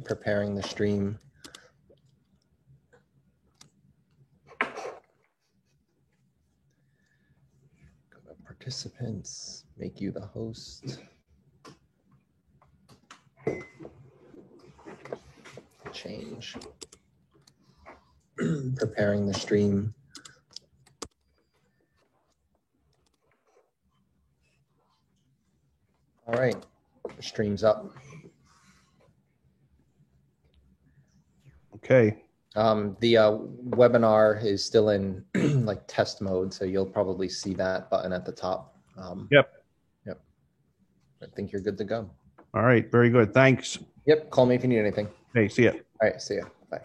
preparing the stream. Go to participants, make you the host. Change. Preparing the stream. All right, the stream's up. Okay. The webinar is still in like test mode, so you'll probably see that button at the top. Yep. Yep. I think you're good to go. All right. Very good. Thanks. Yep. Call me if you need anything. Hey, see ya. All right. See ya. Bye.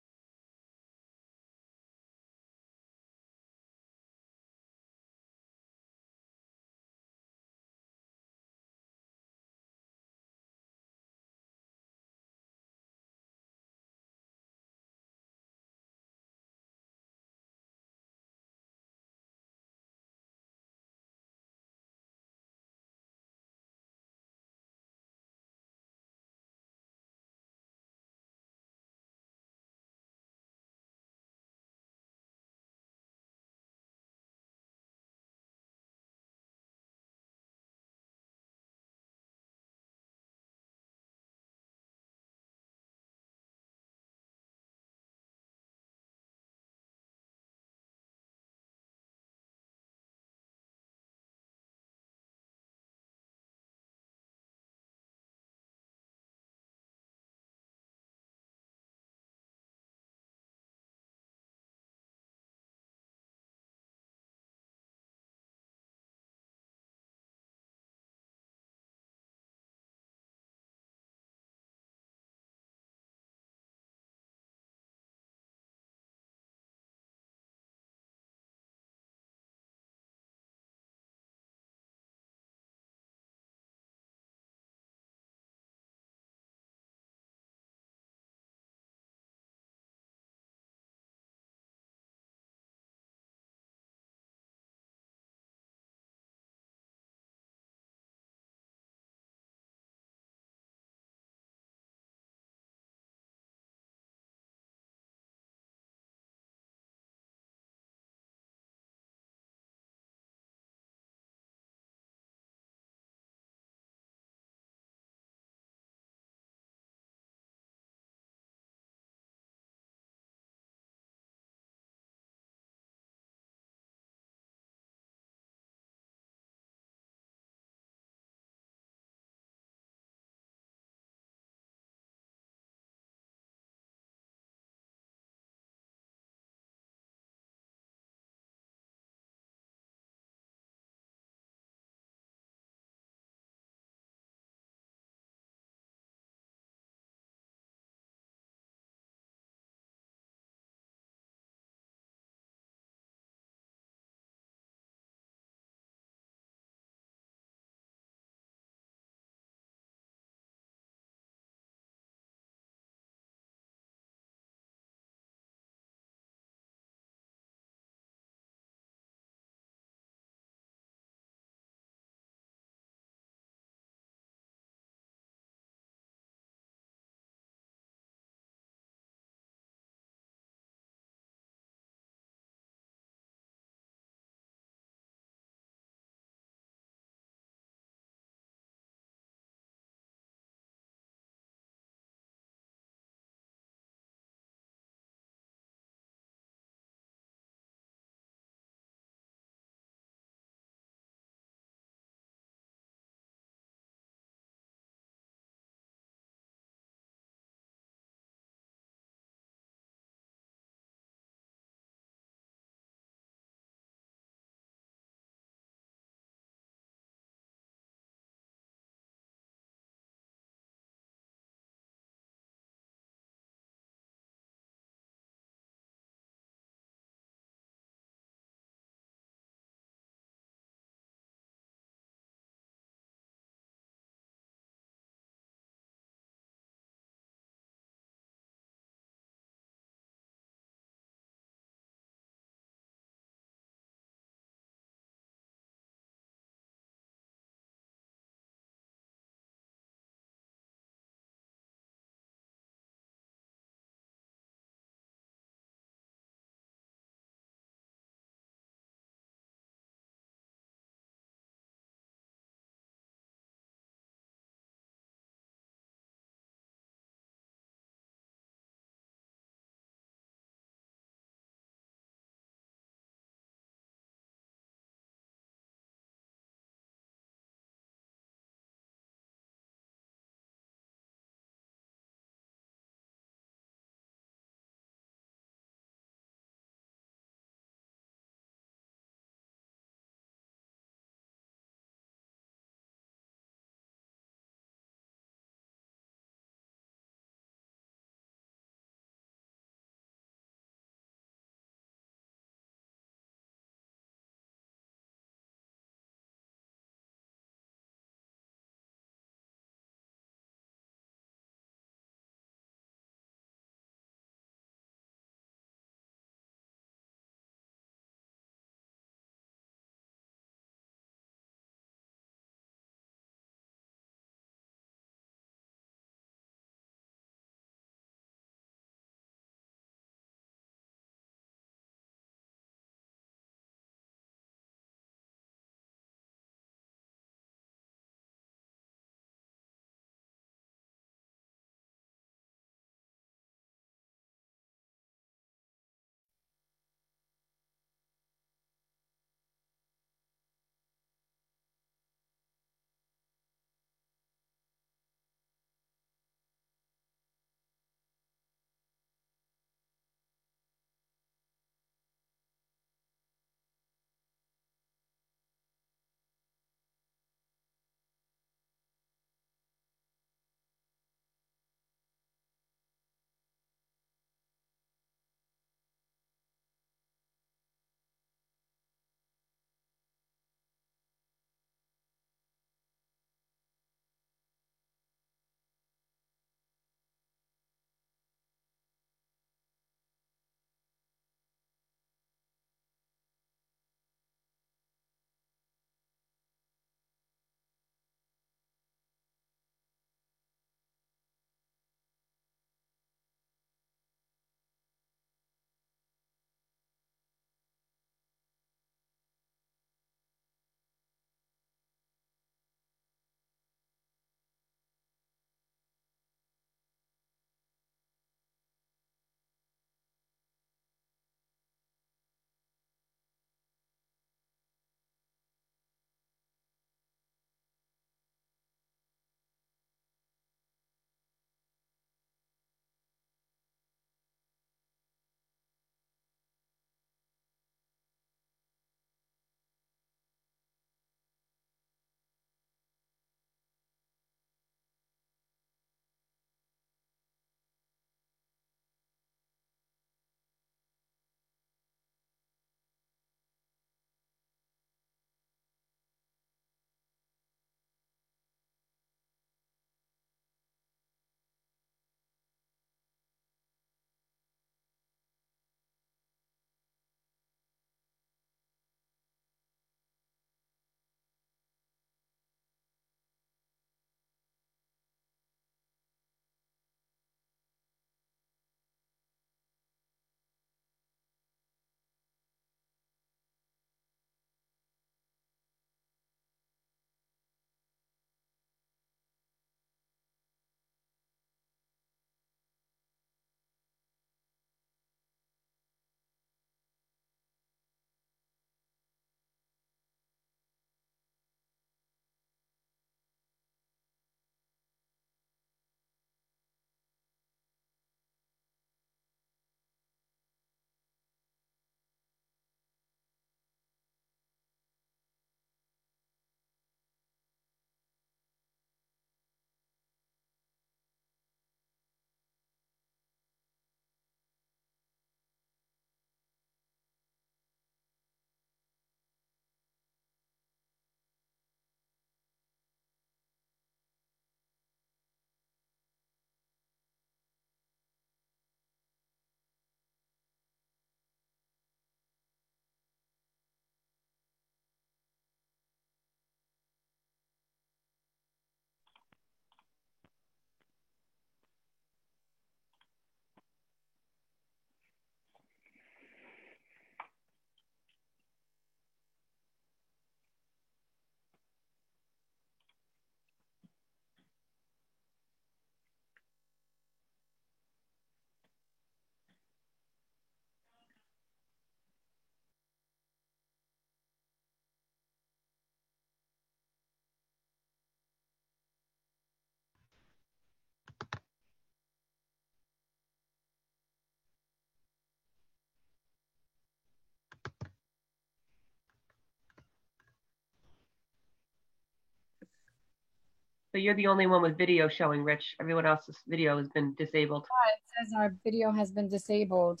So you're the only one with video showing, Rich. Everyone else's video has been disabled. It says our video has been disabled.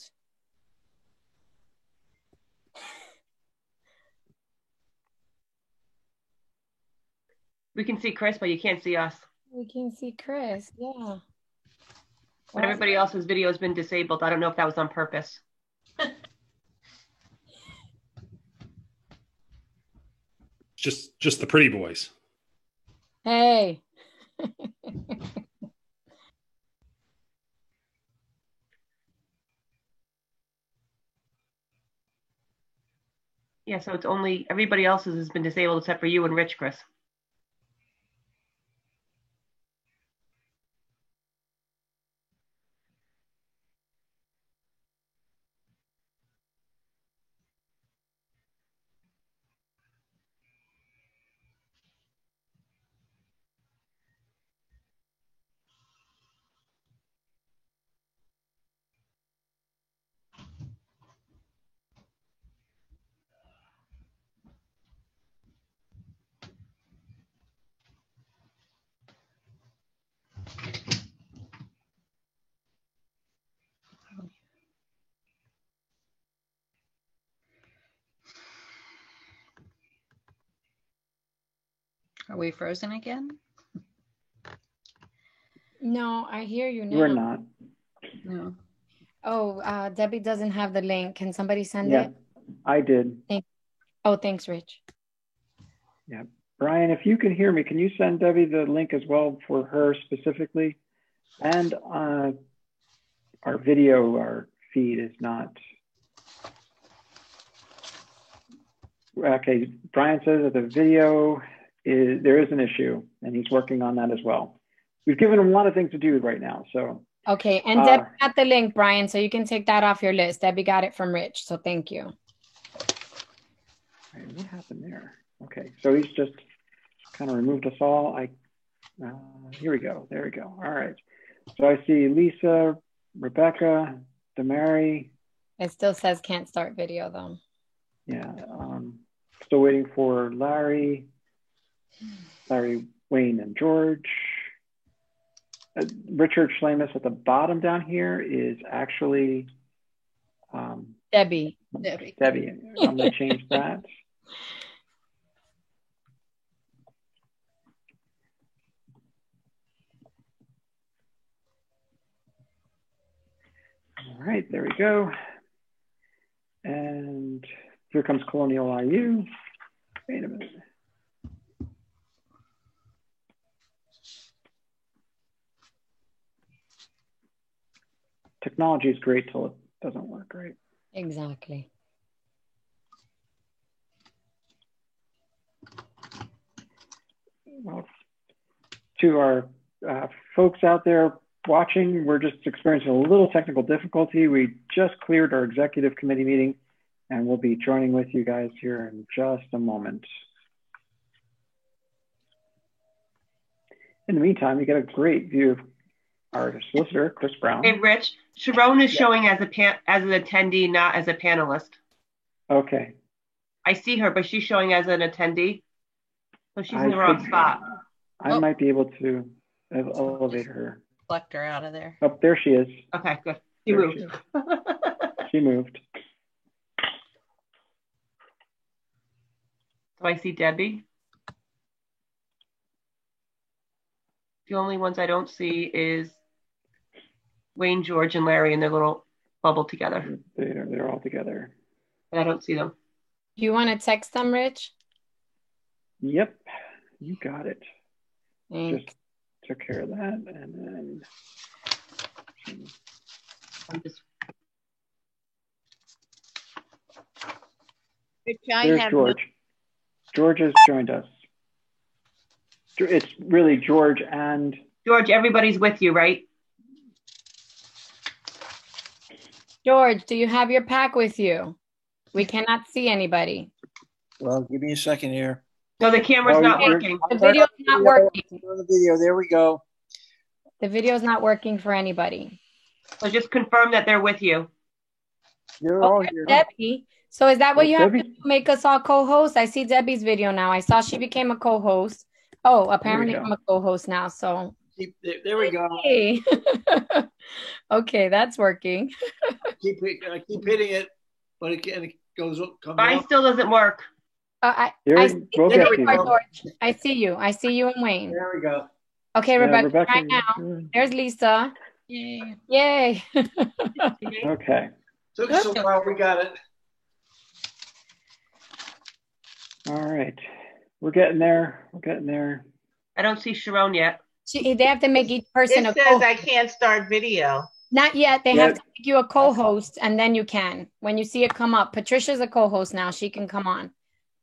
We can see Chris, but you can't see us. We can see Chris, yeah. But everybody else's video has been disabled. I don't know if that was on purpose. Just the pretty boys. Hey. Yeah, so it's only everybody else's has been disabled except for you and Rich, Chris. Are we frozen again? No, I hear you now. We're not. No. Oh, Debbie doesn't have the link. Can somebody send Yeah, it? I did. Oh, thanks, Rich. Yeah. Brian, if you can hear me, can you send Debbie the link as well for her specifically? And our feed is not. Okay, Brian says that the video there is an issue, and he's working on that as well. We've given him a lot of things to do right now, so. Okay, and Debbie got the link, Brian, so you can take that off your list. Debbie got it from Rich, so thank you. Right, what happened there? Okay, so he's just kind of removed us all. Here we go. There we go. All right. So I see Lisa, Rebecca, Damari. It still says can't start video though. Yeah. Still waiting for Larry, Wayne, and George. Richard Schlamus at the bottom down here is actually Debbie. Debbie. I'm going to change that. All right, there we go. And here comes Colonial IU. Wait a minute. Technology is great till it doesn't work right. Exactly. Well, to our folks out there watching, we're just experiencing a little technical difficulty. We just cleared our executive committee meeting, and we'll be joining with you guys here in just a moment. In the meantime, you get a great view of our solicitor, Chris Brown. Hey, Rich, Sharon is showing as an attendee, not as a panelist. Okay. I see her, but she's showing as an attendee. So she's in the wrong spot. I might be able to elevate her. Plucked her out of there. Oh, there she is. Okay, good. She moved. She moved. So I see Debbie. The only ones I don't see is Wayne, George, and Larry in their little bubble together. They're all together. But I don't see them. You want to text them, Rich? Yep, you got it. Thanks. Just took care of that, and then there's George. George has joined us. It's really George and George. Everybody's with you, right? George, do you have your pack with you? We cannot see anybody. Well, give me a second here. No, the camera's not working. The video's not working. The video, there we go. The video's not working for anybody. So just confirm that they're with you. You're all here. Debbie. So is that what you have to make us all co-hosts? I see Debbie's video now. I saw she became a co-host. Oh, apparently go. I'm a co-host now, so. There we go. Hey. Okay, that's working. Keep hitting it, but it comes Mine up. still doesn't work. Here, I we'll there get we to are, you. George. I see you. I see you and Wayne. There we go. Okay, Yeah, Rebecca, try now. There's Lisa. Yay. Yay. Okay. Took us a while. We got it. All right. We're getting there. We're getting there. I don't see Sharon yet. They have to make each person It a says co-host. I can't start video. Not yet. They Yeah. have to make you a co-host, and then you can. When you see it come up, Patricia's a co-host now. She can come on.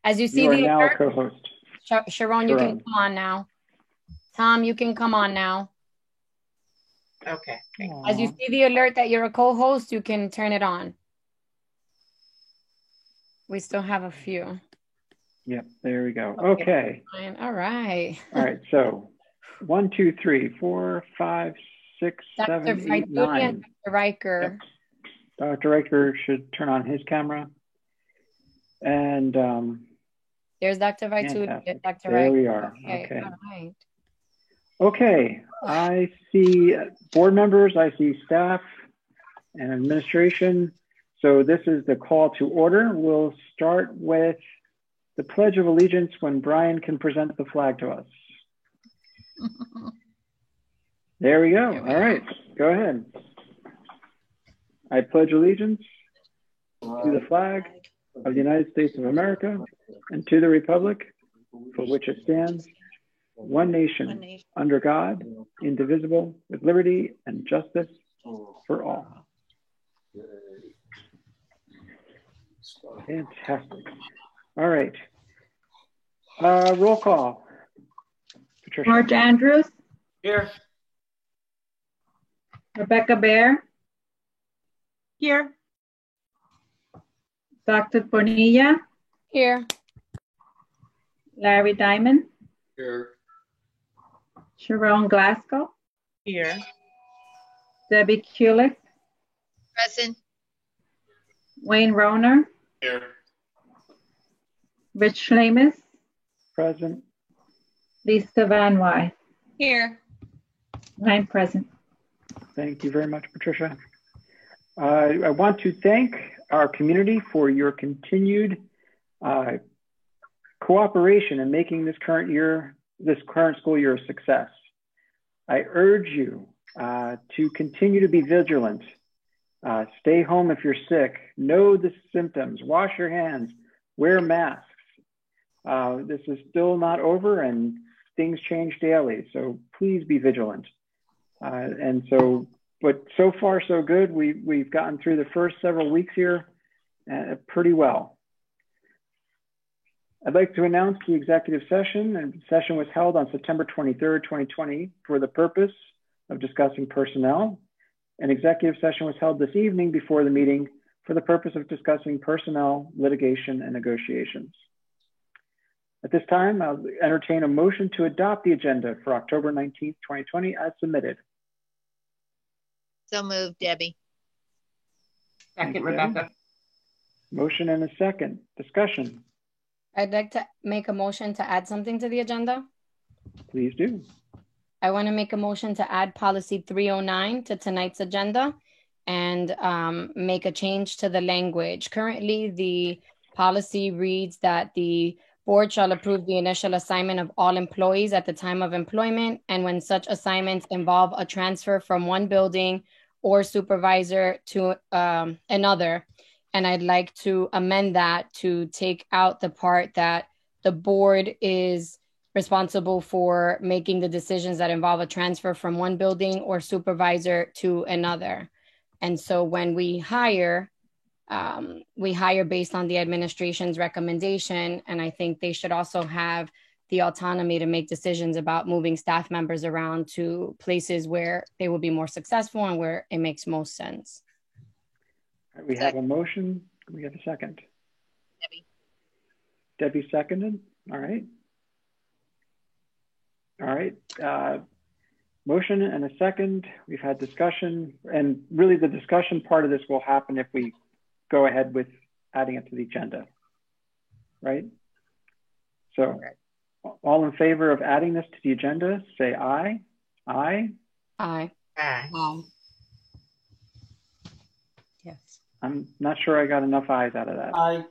As you see You are the now a alert, co-host. Sharon, you can Sharon. come on now. Tom, you can come on now. Okay. As you see the alert that you're a co-host, you can turn it on. We still have a few. Yep, there we go. Okay. Fine. All right. All right. So 1, 2, 3, 4, 5, 6, Dr. 7, 8, Vaituli 9. and Dr. Riker. Yep. Dr. Riker should turn on his camera. And There's Dr. Vaituli. fantastic. Dr. There Riker. we are. Okay. Okay. All right. Okay. I see board members, I see staff and administration. So this is the call to order. We'll start with the Pledge of Allegiance when Brian can present the flag to us. There we go. All right, go ahead. I pledge allegiance to the flag of the United States of America and to the republic for which it stands, one nation, under God, indivisible, with liberty and justice for all. Fantastic. All right. Roll call. Patricia. George Andrews, Here. Rebecca Bear, Here. Dr. Bonilla, Here. Larry Diamond, Here. Sharon Glasgow, Here. Debbie Kulik, Present. Wayne Roner, Here. Rich Schlamis, Present. Lisa Van Wy. Here. I'm present. Thank you very much, Patricia. I want to thank our community for your continued cooperation in making this current school year a success. I urge you to continue to be vigilant. Stay home if you're sick. Know the symptoms. Wash your hands. Wear masks. This is still not over, and things change daily. So please be vigilant. But so far so good. We've gotten through the first several weeks here pretty well. I'd like to announce the executive session, and the session was held on September 23rd, 2020 for the purpose of discussing personnel. An executive session was held this evening before the meeting for the purpose of discussing personnel, litigation, and negotiations. At this time, I'll entertain a motion to adopt the agenda for October 19th, 2020 as submitted. So moved, Debbie. Second, Okay. Rebecca. Motion and a second. Discussion. I'd like to make a motion to add something to the agenda. Please do. I want to make a motion to add policy 309 to tonight's agenda and make a change to the language. Currently, the policy reads that the board shall approve the initial assignment of all employees at the time of employment, and when such assignments involve a transfer from one building or supervisor to another. And I'd like to amend that to take out the part that the board is responsible for making the decisions that involve a transfer from one building or supervisor to another. And so when we hire based on the administration's recommendation, and I think they should also have the autonomy to make decisions about moving staff members around to places where they will be more successful and where it makes most sense. All right, we have a motion. We have a second. Debbie. Debbie seconded. All right. All right. Motion and a second. We've had discussion, and really the discussion part of this will happen if we go ahead with adding it to the agenda, right? So All in favor of adding this to the agenda, say aye. Aye. Aye. Aye. Yes. I'm not sure I got enough ayes out of that. Aye.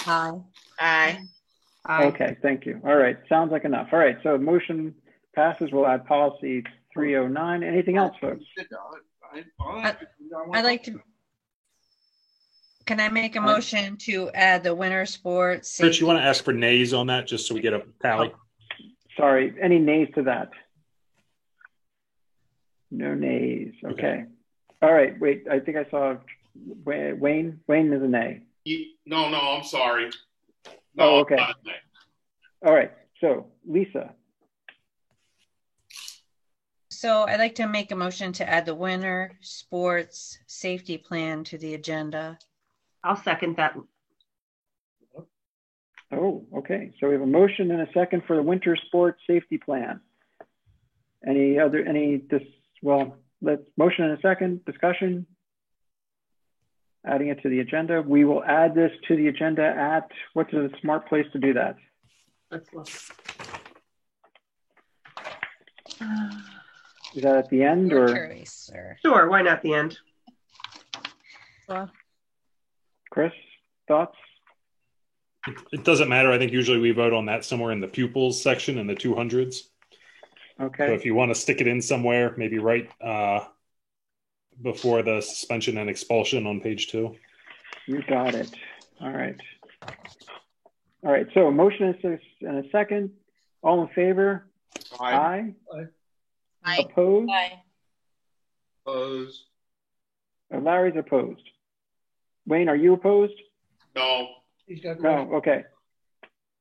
Aye. Aye. Aye. Okay, thank you. All right, sounds like enough. All right, so motion passes. We'll add policy 309. Anything else, folks? I'd like to. Can I make a motion to add the winter sports? Rich, you want to ask for nays on that just so we get a tally? Sorry, any nays to that? No nays. Okay. All right, wait, I think I saw Wayne. Wayne is a nay. No, I'm sorry. Oh, okay. Not a nay. All right, so Lisa. So I'd like to make a motion to add the winter sports safety plan to the agenda. I'll second that. Oh, okay. So we have a motion and a second for the winter sports safety plan. Let's motion and a second, discussion. Adding it to the agenda. We will add this to the agenda at, what's a smart place to do that? Let's look. Is that at the end Your or? choice, sir. Sure, why not the end? Chris, thoughts? It doesn't matter. I think usually we vote on that somewhere in the pupils section in the 200s. Okay. So if you want to stick it in somewhere, maybe right before the suspension and expulsion on page 2. You got it. All right. All right. So a motion and a second. All in favor? Aye. Aye. Opposed? Aye. Opposed? Larry's opposed. Wayne, are you opposed? No. He's got No. Okay.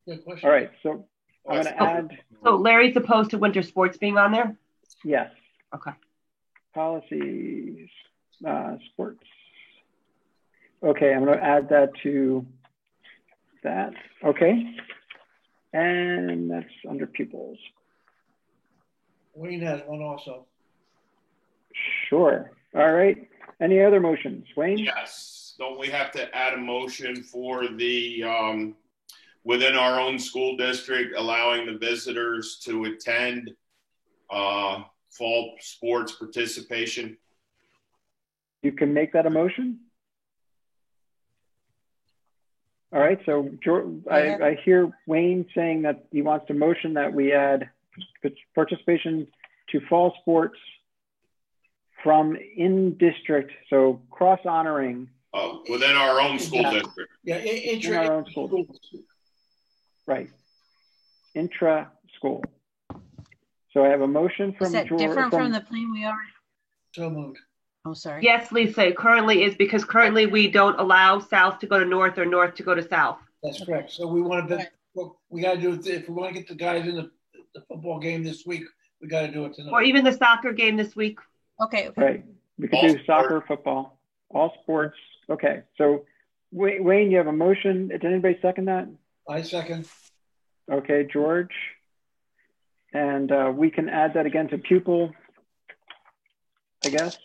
good question. All right. So I'm going to add, So Larry's opposed to winter sports being on there? yes. Okay. Policies, sports. Okay, I'm going to add that to that. Okay. And that's under pupils. Wayne has one also. Sure. All right. Any other motions? Wayne? Yes. Don't we have to add a motion for the, within our own school district, allowing the visitors to attend fall sports participation? You can make that a motion? All right, so I hear Wayne saying that he wants to motion that we add participation to fall sports from in district, so cross honoring. Within our own school district. Yeah, in our own school. Right, intra-school. So I have a motion from Is that George. different from the plan we already? So moved. Oh, sorry. Yes, Lisa, it currently is because currently we don't allow south to go to north or north to go to south. That's correct. So we want to, we got to do it. If we want to get the guys in the football game this week, we got to do it tonight. Or even the soccer game this week. Okay. Right, we could do soccer, football, all sports. Okay, so Wayne, you have a motion. Did anybody second that? I second. Okay, George. And we can add that again to pupil, I guess.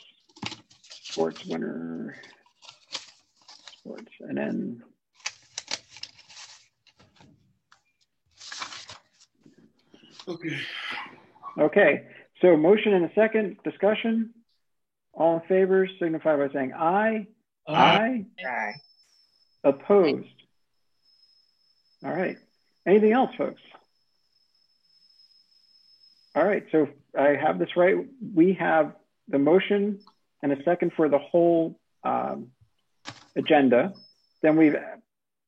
Sports winter, sports, and then. Okay. Okay, so motion and a second, discussion. All in favor signify by saying aye. Aye. Aye. Opposed. All right. Anything else, folks? All right, so I have this right. We have the motion and a second for the whole agenda. Then we've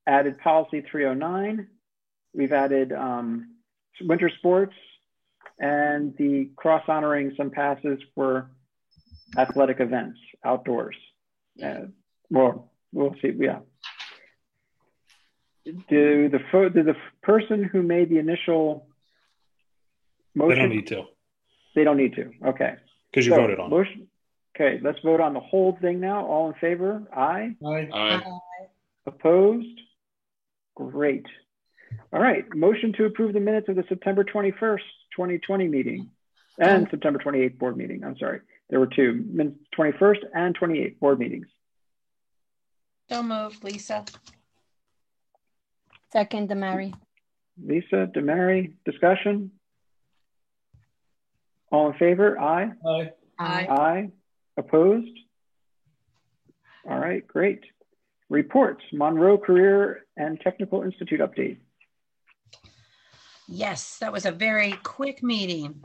added policy 309. We've added winter sports and the cross honoring some passes for athletic events outdoors. Well, we'll see. Yeah. Do the person who made the initial motion? They don't need to. They don't need to. Okay. Because you voted on it. Motion. Okay, let's vote on the whole thing now. All in favor? Aye. Aye. Opposed? Great. All right. Motion to approve the minutes of the September 21st, 2020 meeting and September 28th board meeting. I'm sorry. There were two, 21st and 28th board meetings. So moved, Lisa. Second, Mary. Lisa, Demary, discussion? All in favor? Aye. Aye. Aye. Aye. Opposed? All right, great. Reports, Monroe Career and Technical Institute update. Yes, that was a very quick meeting.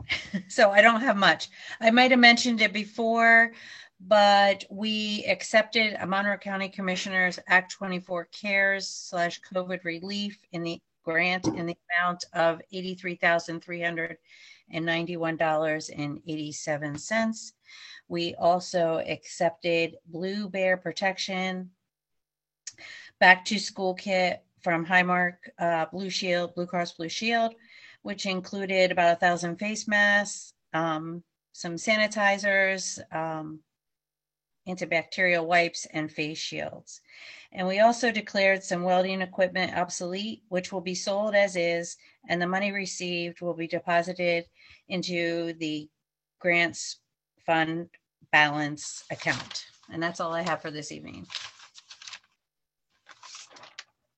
So I don't have much. I might have mentioned it before, but we accepted a Monroe County Commissioners Act 24 CARES / COVID relief in the grant in the amount of $83,391.87. We also accepted Blue Bear Protection back to school kit from Highmark Blue Cross Blue Shield, which included about 1,000 face masks, some sanitizers, antibacterial wipes, and face shields. And we also declared some welding equipment obsolete, which will be sold as is, and the money received will be deposited into the grants fund balance account. And that's all I have for this evening.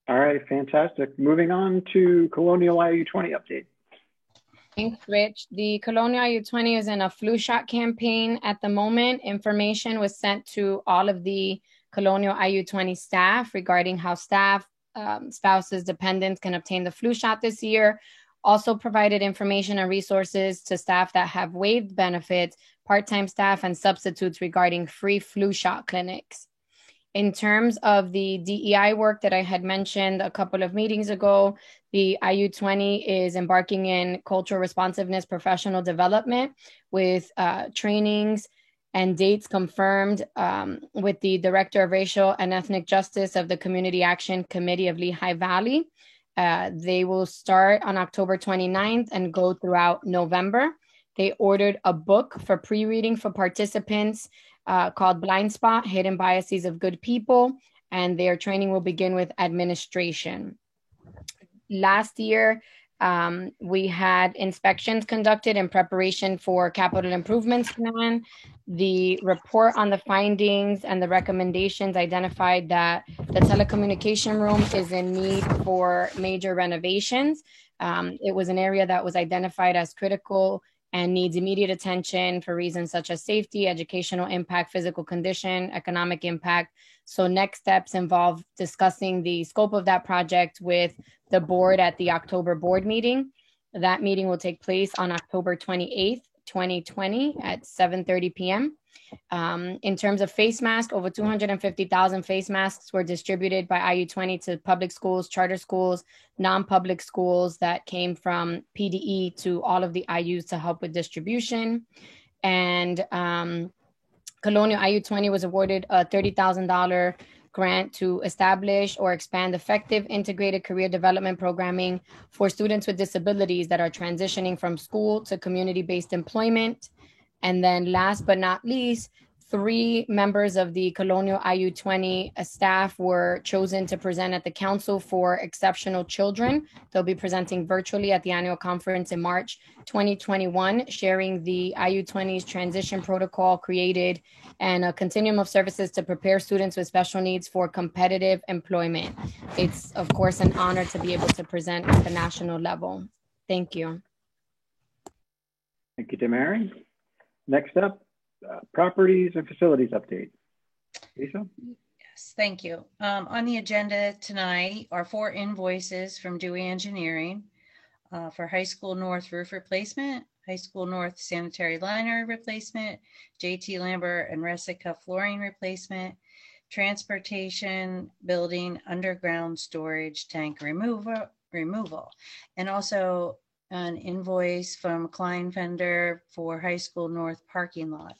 All right, fantastic. Moving on to Colonial IU20 update. Thanks, Rich. The Colonial IU20 is in a flu shot campaign at the moment. Information was sent to all of the Colonial IU20 staff regarding how staff, spouses, dependents can obtain the flu shot this year. Also provided information and resources to staff that have waived benefits, part-time staff, and substitutes regarding free flu shot clinics. In terms of the DEI work that I had mentioned a couple of meetings ago, the IU20 is embarking in cultural responsiveness professional development with trainings and dates confirmed with the Director of Racial and Ethnic Justice of the Community Action Committee of Lehigh Valley. They will start on October 29th and go throughout November. They ordered a book for pre-reading for participants called Blind Spot, Hidden Biases of Good People, and their training will begin with administration. Last year, we had inspections conducted in preparation for capital improvements plan. The report on the findings and the recommendations identified that the telecommunication room is in need for major renovations. It was an area that was identified as critical and needs immediate attention for reasons such as safety, educational impact, physical condition, economic impact. So next steps involve discussing the scope of that project with the board at the October board meeting. That meeting will take place on October 28th, 2020 at 7:30 p.m. In terms of face masks, over 250,000 face masks were distributed by IU20 to public schools, charter schools, non-public schools that came from PDE to all of the IUs to help with distribution. And Colonial IU20 was awarded a $30,000 grant to establish or expand effective integrated career development programming for students with disabilities that are transitioning from school to community-based employment. And then last but not least, 3 members of the Colonial IU20 staff were chosen to present at the Council for Exceptional Children. They'll be presenting virtually at the annual conference in March 2021, sharing the IU20's transition protocol created and a continuum of services to prepare students with special needs for competitive employment. It's, of course, an honor to be able to present at the national level. Thank you. Thank you, Demary. Next up, properties and facilities update. Lisa? Yes, thank you. On the agenda tonight are 4 invoices from Dewey Engineering for High School North roof replacement, High School North sanitary liner replacement, JT Lambert and Resica flooring replacement, transportation building underground storage tank removal, and also an invoice from Klein Fender for High School North parking lot.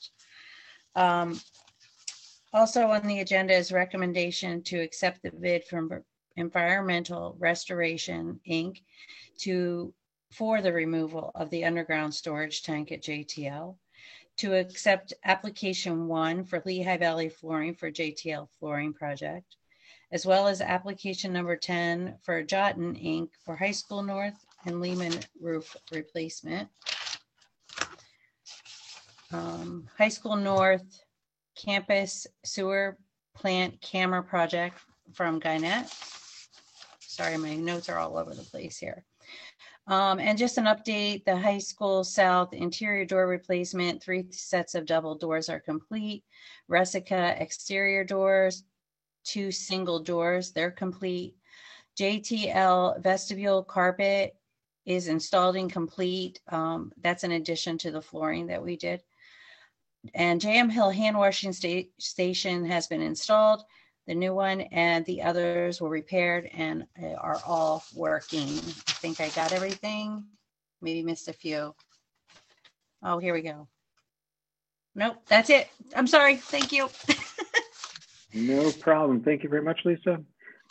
Also on the agenda is recommendation to accept the bid from Environmental Restoration, Inc. for the removal of the underground storage tank at JTL, to accept application 1 for Lehigh Valley Flooring for JTL flooring project, as well as application number 10 for Jotten, Inc. for High School North and Lehman roof replacement. High School North campus sewer plant camera project from Guynet. Sorry, my notes are all over the place here. And just an update, the high school south interior door replacement, 3 sets of double doors are complete. Resica exterior doors, 2 single doors, they're complete. JTL vestibule carpet is installed and complete. That's in addition to the flooring that we did. And JM Hill hand washing station has been installed, the new one, and the others were repaired and are all working. I think I got everything. Maybe missed a few. Oh, here we go. Nope, that's it. I'm sorry. Thank you. No problem. Thank you very much, Lisa.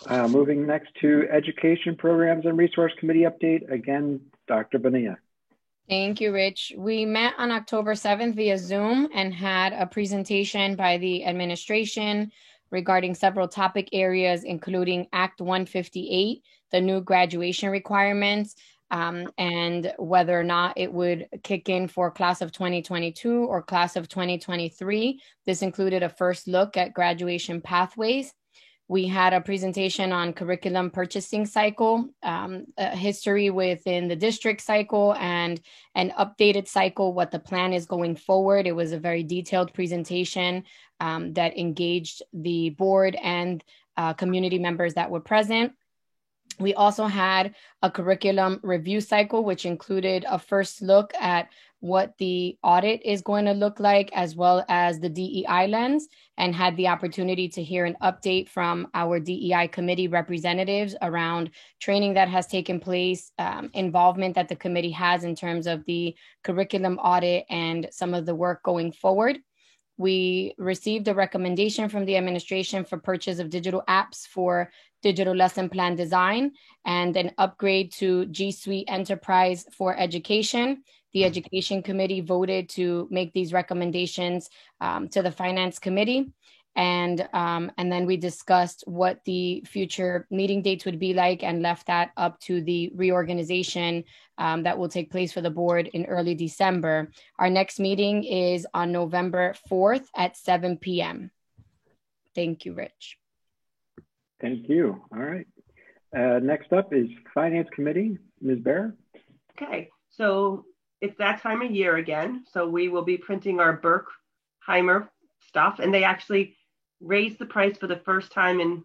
Moving next to Education Programs and Resource Committee update. Again, Dr. Bonilla. Thank you, Rich. We met on October 7th via Zoom and had a presentation by the administration regarding several topic areas, including Act 158, the new graduation requirements, and whether or not it would kick in for class of 2022 or class of 2023. This included a first look at graduation pathways. We had a presentation on curriculum purchasing cycle, history within the district cycle, and an updated cycle, what the plan is going forward. It was a very detailed presentation that engaged the board and community members that were present. We also had a curriculum review cycle, which included a first look at what the audit is going to look like, as well as the DEI lens, and had the opportunity to hear an update from our DEI committee representatives around training that has taken place, involvement that the committee has in terms of the curriculum audit and some of the work going forward. We received a recommendation from the administration for purchase of digital apps for digital lesson plan design and an upgrade to G Suite Enterprise for Education. The Education Committee voted to make these recommendations to the Finance Committee. And then we discussed what the future meeting dates would be like and left that up to the reorganization that will take place for the board in early December. Our next meeting is on November 4th at 7 p.m. Thank you, Rich. Thank you. All right. Next up is Finance Committee. Ms. Bear. Okay, so it's that time of year again. So we will be printing our Berkheimer stuff, and they actually raised the price for the first time in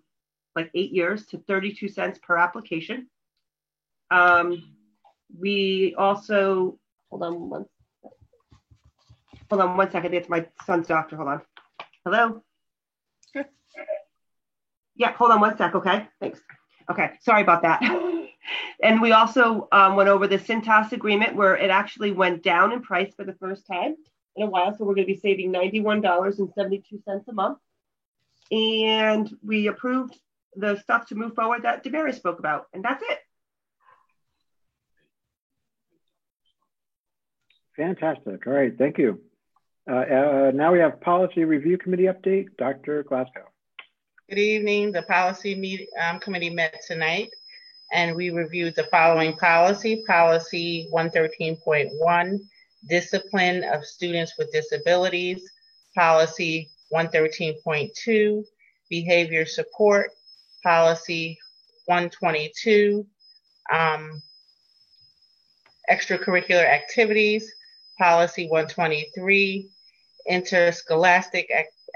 like 8 years to 32 cents per application. We also, hold on one second. It's my son's doctor. Hold on. Hello? Sure. Yeah, hold on one sec. Okay, thanks. Okay, sorry about that. And we also went over the Cintas agreement where it actually went down in price for the first time in a while. So we're going to be saving $91.72 a month. And we approved the stuff to move forward that DeBerry spoke about. And that's it. Fantastic. All right. Thank you. Now we have Policy Review Committee update. Dr. Glasgow. Good evening. The Policy Committee met tonight, and we reviewed the following policy. Policy 113.1, Discipline of Students with Disabilities. Policy 113.2, Behavior Support. Policy 122, Extracurricular Activities. Policy 123, Interscholastic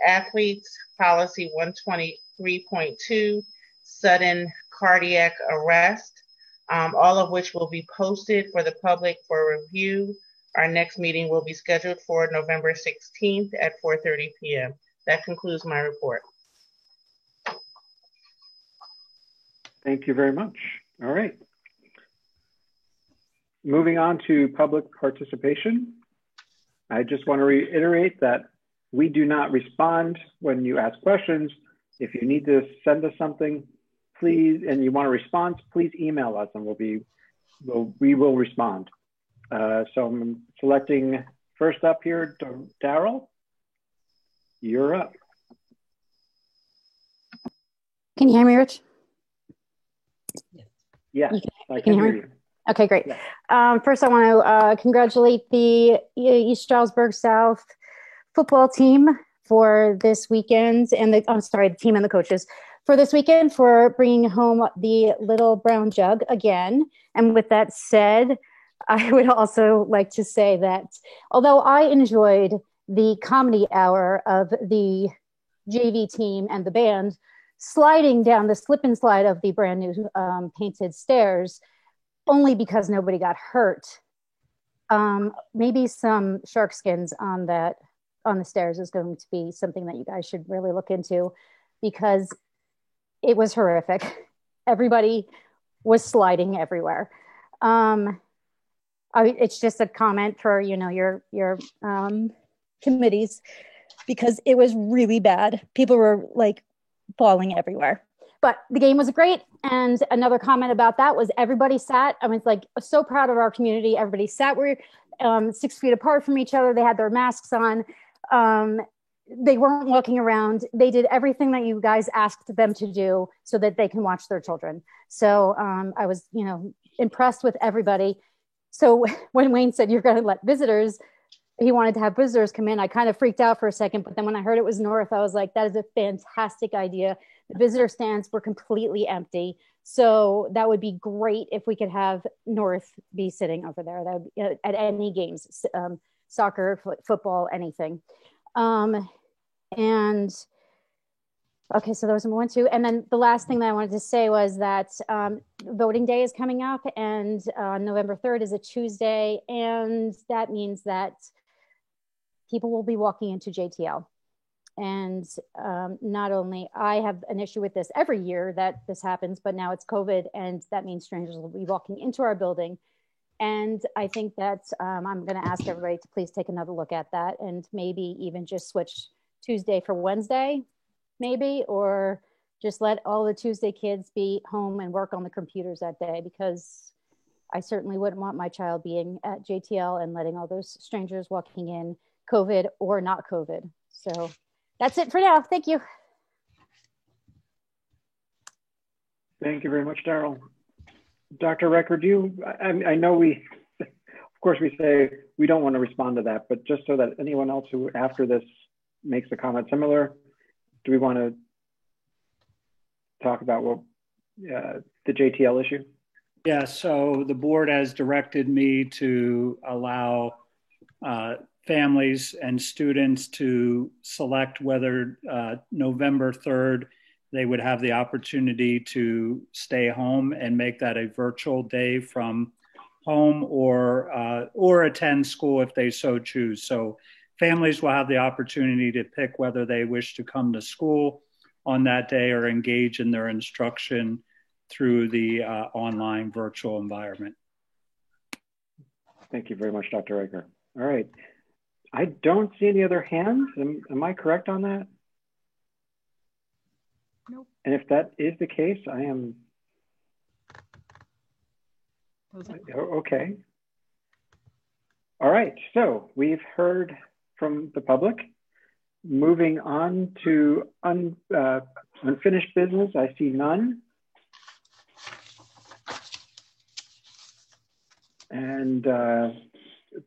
Athletes. Policy 123.2, Sudden Cardiac Arrest, all of which will be posted for the public for review. Our next meeting will be scheduled for November 16th at 4:30 p.m. That concludes my report. Thank you very much. All right. Moving on to public participation. I just want to reiterate that we do not respond when you ask questions. If you need to send us something, please, and you want a response, please email us and we will respond. So I'm selecting first up here, Daryl, you're up. Can you hear me, Rich? Yes, I can hear you. Okay, great. Yeah. First, I want to congratulate the East Stroudsburg South football team for this weekend, and the team and the coaches for this weekend for bringing home the little brown jug again. And with that said, I would also like to say that although I enjoyed the comedy hour of the JV team and the band sliding down the slip and slide of the brand new painted stairs, only because nobody got hurt, maybe some shark skins on the stairs is going to be something that you guys should really look into, because it was horrific. Everybody was sliding everywhere. It's just a comment for, your committees, because it was really bad. People were like falling everywhere. But the game was great. And another comment about that was everybody sat. I was like so proud of our community. Everybody sat 6 feet apart from each other. They had their masks on. They weren't walking around. They did everything that you guys asked them to do so that they can watch their children. So I was, impressed with everybody. So when Wayne said you're going to let visitors, he wanted to have visitors come in, I kind of freaked out for a second. But then when I heard it was North, I was like, that is a fantastic idea. The visitor stands were completely empty. So that would be great if we could have North be sitting over there. That would be, at any games, soccer, football, anything. And okay, so there was 1, 2. And then the last thing that I wanted to say was that voting day is coming up, and November 3rd is a Tuesday. And that means that people will be walking into JTL. And not only I have an issue with this every year that this happens, but now it's COVID, and that means strangers will be walking into our building. And I think that I'm going to ask everybody to please take another look at that, and maybe even just switch Tuesday for Wednesday, maybe, or just let all the Tuesday kids be home and work on the computers that day, because I certainly wouldn't want my child being at JTL and letting all those strangers walking in, COVID or not COVID. So that's it for now. Thank you. Thank you very much, Daryl. Dr. Record, I know of course we say we don't want to respond to that, but just so that anyone else who after this makes a comment similar, do we want to talk about the JTL issue? Yeah, so the board has directed me to allow families and students to select whether November 3rd they would have the opportunity to stay home and make that a virtual day from home, or attend school if they so choose. So families will have the opportunity to pick whether they wish to come to school on that day or engage in their instruction through the online virtual environment. Thank you very much, Dr. Riker. All right. I don't see any other hands. Am I correct on that? Nope. And if that is the case, I am okay. All right, so we've heard from the public. Moving on to unfinished business, I see none. And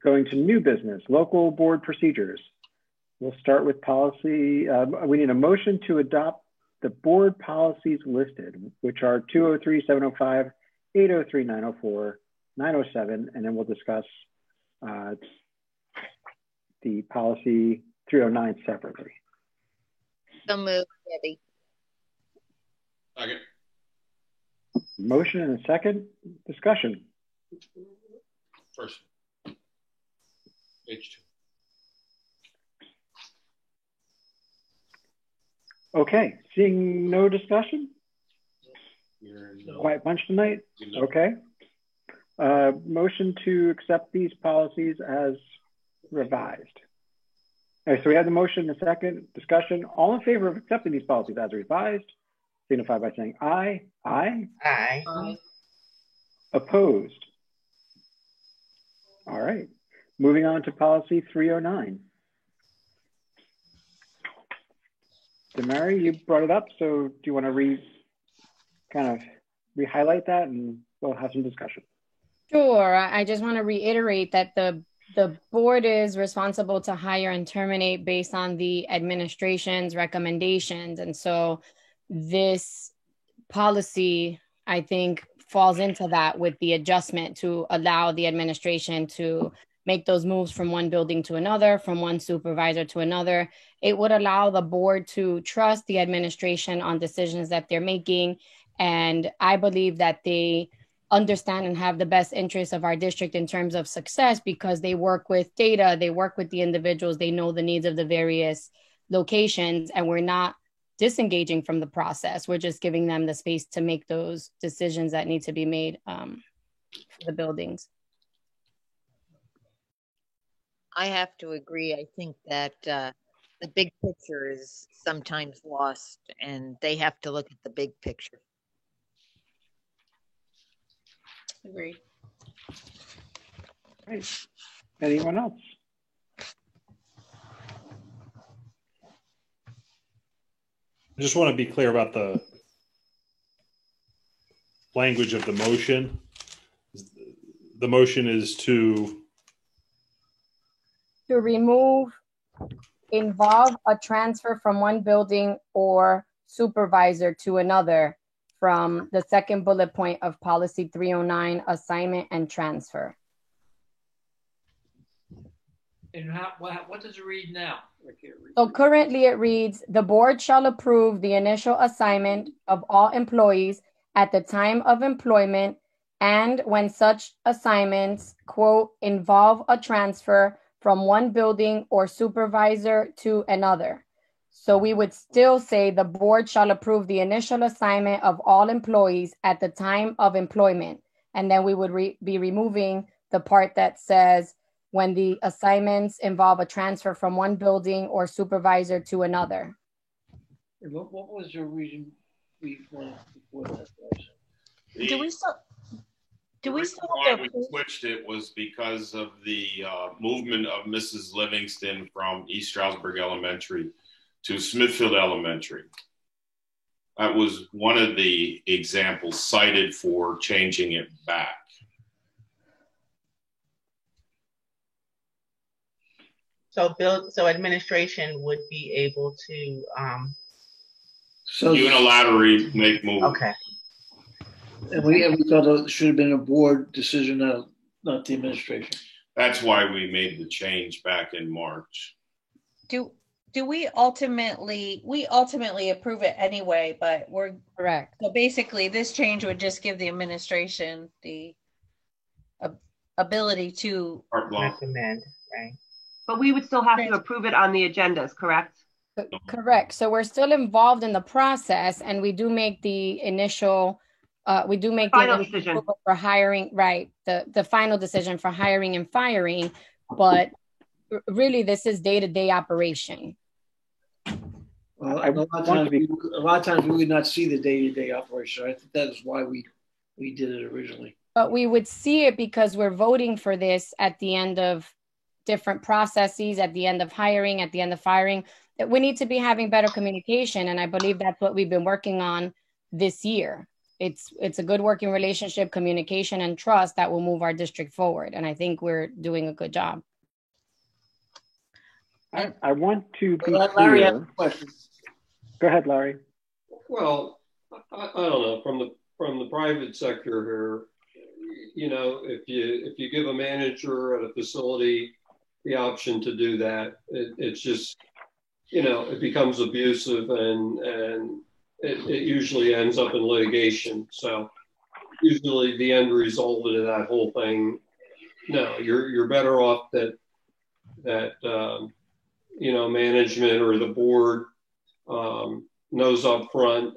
going to new business, local board procedures. We'll start with policy. We need a motion to adopt the board policies listed, which are 203, 705, 803, 904, 907, and then we'll discuss the policy 309 separately. So moved, Debbie. Second. Motion and a second. Discussion. First. H2. Okay, seeing no discussion? Quiet bunch tonight? Okay. Motion to accept these policies as revised. All right, so we have the motion, a second. Discussion. All in favor of accepting these policies as revised, signify by saying aye. Aye. Aye. Aye. Opposed? All right. Moving on to policy 309. Damari, you brought it up, so do you want to re-highlight that, and we'll have some discussion? Sure. I just want to reiterate that the board is responsible to hire and terminate based on the administration's recommendations. And so this policy, I think, falls into that with the adjustment to allow the administration to make those moves from one building to another, from one supervisor to another. It would allow the board to trust the administration on decisions that they're making. And I believe that they understand and have the best interests of our district in terms of success, because they work with data, they work with the individuals, they know the needs of the various locations, and we're not disengaging from the process. We're just giving them the space to make those decisions that need to be made for the buildings. I have to agree. I think that the big picture is sometimes lost, and they have to look at the big picture. Agreed. Great. Anyone else? I just want to be clear about the language of the motion. The motion is to remove, involve a transfer from one building or supervisor to another from the second bullet point of policy 309, assignment and transfer. And what does it read now? So currently it reads, the board shall approve the initial assignment of all employees at the time of employment, and when such assignments, quote, involve a transfer from one building or supervisor to another. So we would still say the board shall approve the initial assignment of all employees at the time of employment. And then we would be removing the part that says when the assignments involve a transfer from one building or supervisor to another. What was your reason before that? Do we still why we switched it was because of the movement of Mrs. Livingston from East Stroudsburg Elementary to Smithfield Elementary. That was one of the examples cited for changing it back. So administration would be able to unilaterally make moves. Okay. And we thought it should have been a board decision, not the administration. That's why we made the change back in March. Do we ultimately approve it anyway, but we're correct. So basically this change would just give the administration the ability to recommend, right? But we would still have to approve it on the agendas, correct? Correct. So we're still involved in the process, and we do make the initial final decision for hiring, right? The final decision for hiring and firing, but really this is day-to-day operation. Well, a lot of times we would not see the day-to-day operation. I think that is why we did it originally. But we would see it because we're voting for this at the end of different processes, at the end of hiring, at the end of firing, that we need to be having better communication. And I believe that's what we've been working on this year. It's a good working relationship, communication, and trust that will move our district forward. And I think we're doing a good job. I want to be Larry has a clear. question. Go ahead, Larry. Well, I don't know, from the private sector here, you know, if you give a manager at a facility the option to do that, it's just, you know, it becomes abusive, and it usually ends up in litigation. So usually the end result of that whole thing, no, you're better off that you know, management or the board knows up front,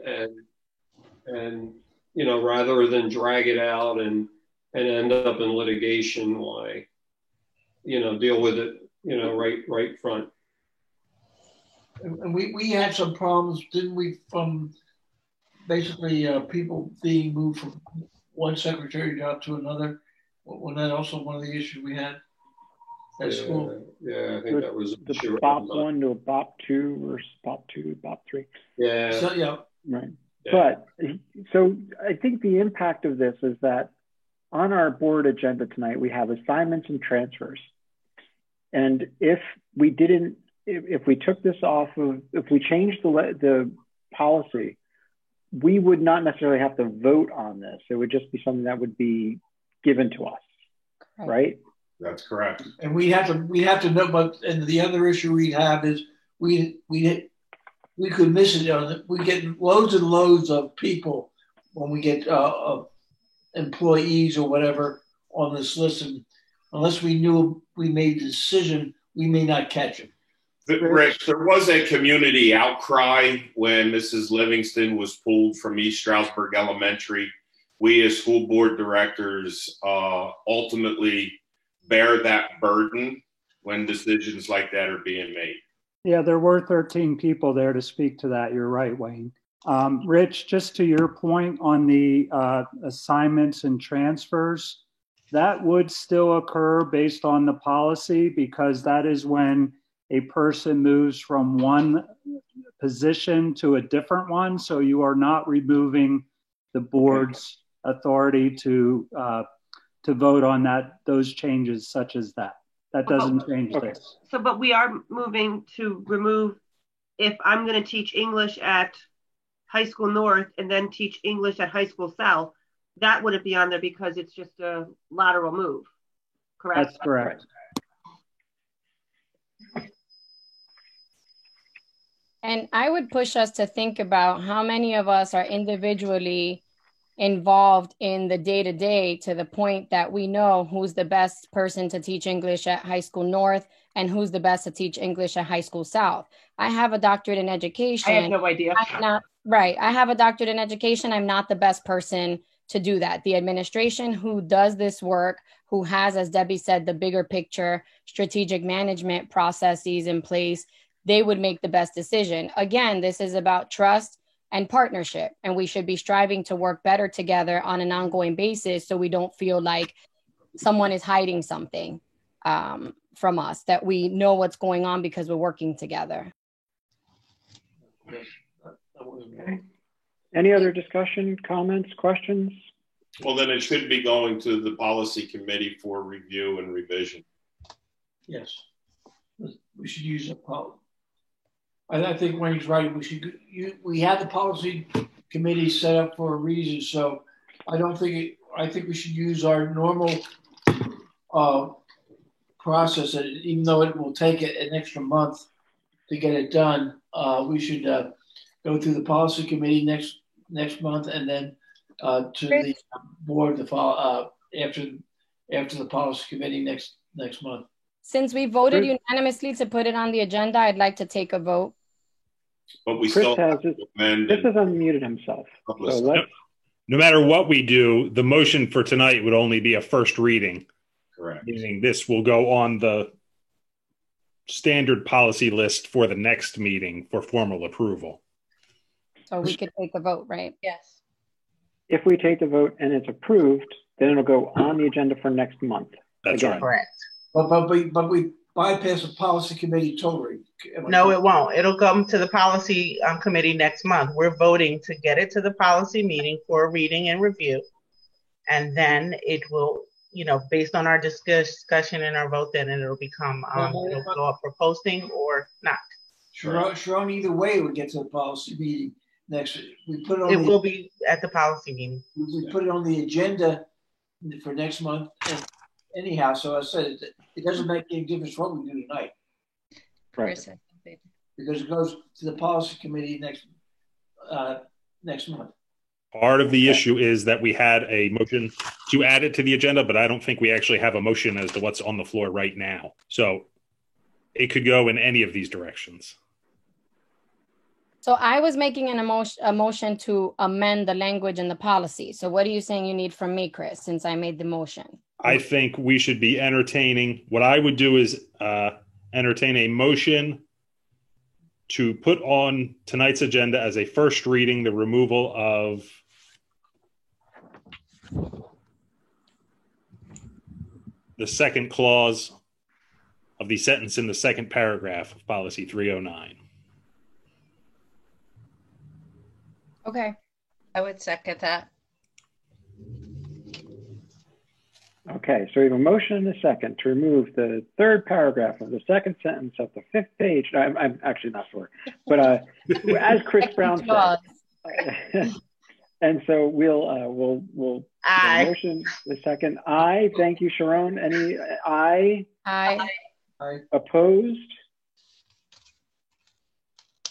and you know, rather than drag it out and end up in litigation, why, you know, deal with it, you know, right front. And we had some problems, didn't we, from basically people being moved from one secretary job to another? Wasn't that also one of the issues we had at school? Yeah, I think that was the BOP 1 to a BOP 2 or BOP 2 to BOP 3. Yeah. So, yeah. Right. Yeah. But so I think the impact of this is that on our board agenda tonight, we have assignments and transfers. And if we took this off of, if we changed the policy we would not necessarily have to vote on this. It would just be something that would be given to us, right? That's correct. And we have to know, but and the other issue we have is we could miss it. We get loads and loads of people when we get employees or whatever on this list, and unless we knew we made the decision, we may not catch them. Rick, there was a community outcry when Mrs. Livingston was pulled from East Stroudsburg Elementary. We as school board directors ultimately bear that burden when decisions like that are being made. Yeah, there were 13 people there to speak to that. You're right, Wayne. Rich, just to your point on the assignments and transfers, that would still occur based on the policy, because that is when a person moves from one position to a different one. So you are not removing the board's authority to vote on those changes such as that. That doesn't change this. So, but we are moving to remove, if I'm going to teach English at High School North and then teach English at High School South, that wouldn't be on there because it's just a lateral move, correct? That's correct. And I would push us to think about how many of us are individually involved in the day-to-day to the point that we know who's the best person to teach English at High School North and who's the best to teach English at High School South. I have a doctorate in education. I have no idea. I have a doctorate in education. I'm not the best person to do that. The administration who does this work, who has, as Debbie said, the bigger picture, strategic management processes in place, they would make the best decision. Again, this is about trust and partnership, and we should be striving to work better together on an ongoing basis so we don't feel like someone is hiding something from us, that we know what's going on because we're working together. Okay. Any other discussion, comments, questions? Well, then it should be going to the policy committee for review and revision. Yes, we should use a policy. I think Wayne's right. We had the policy committee set up for a reason, so I think we should use our normal process. Even though it will take an extra month to get it done, we should go through the policy committee next month, and then to the board after the policy committee next month. Since we voted unanimously to put it on the agenda, I'd like to take a vote. But we Chris still has Chris has unmuted himself. So no matter what we do, the motion for tonight would only be a first reading. Correct. Meaning this will go on the standard policy list for the next meeting for formal approval. So we could take a vote, right? Yes. if we take the vote and it's approved, then it'll go on the agenda for next month. That's again. right. Correct. But we bypass the policy committee totally. No, it won't. It'll come to the policy committee next month. We're voting to get it to the policy meeting for a reading and review. And then it will, you know, based on our discussion and our vote, then it'll become, it'll go up for posting or not. Sharon, either way, it would get to the policy meeting next. We put it on. It will be at the policy meeting. We put it on the agenda for next month. Anyhow, so I said it doesn't make any difference what we do tonight. Right. Because it goes to the policy committee next month. Part of the issue is that we had a motion to add it to the agenda, but I don't think we actually have a motion as to what's on the floor right now. So it could go in any of these directions. So I was making a motion to amend the language in the policy. So what are you saying you need from me, Chris, since I made the motion? I think we should be entertaining. What I would do is entertain a motion to put on tonight's agenda as a first reading the removal of the second clause of the sentence in the second paragraph of policy 309. Okay. I would second that. Okay, so we have a motion and a second to remove the third paragraph of the second sentence of the fifth page. I'm actually not sure, but as Chris Brown said, And so we'll Aye. motion the second. Aye. Thank you, Sharon. Any aye? Aye. Opposed?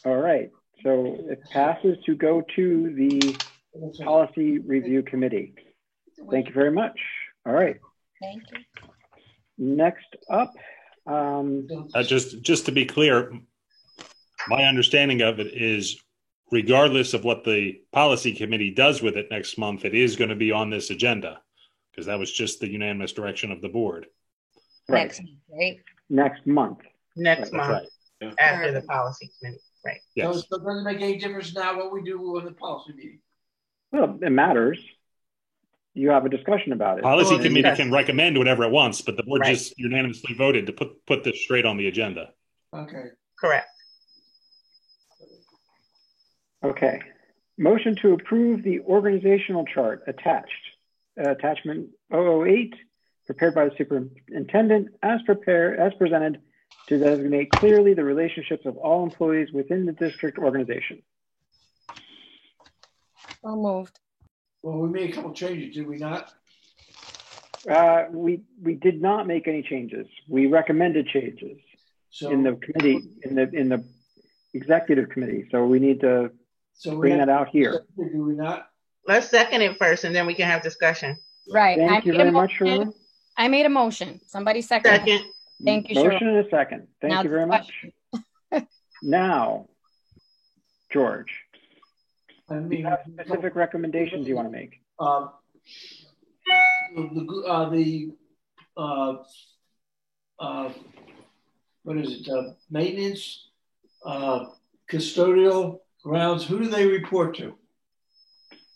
All right. So it passes to go to the Policy Review Committee. Thank you very much. All right. Thank you. Next up. Just to be clear, my understanding of it is regardless of what the policy committee does with it next month, it is going to be on this agenda because that was just the unanimous direction of the board. Right. Next month, right? Next month. Next month Right. after the policy committee. Right. Yes. So it doesn't make any difference now what we do on the policy meeting. Well, it matters. You have a discussion about it. Policy committee yes. can recommend whatever it wants, but the board Right. just unanimously voted to put this straight on the agenda. Okay. Correct. Okay. Motion to approve the organizational chart attached. Attachment 008, prepared by the superintendent as presented to designate clearly the relationships of all employees within the district organization. So moved. Well, we made a couple changes, did we not? We did not make any changes. We recommended changes in the committee, in the executive committee. So we need to bring that out here. Do we not? Let's second it first, and then we can have discussion. Right. Thank you very much, Sharon. I made a motion. Somebody second. Second. Thank you, Motion Sharon. and a second. Thank Now you very much. Now, George, I do mean, you have specific recommendations you want to make? What is it? Maintenance, custodial grounds. Who do they report to?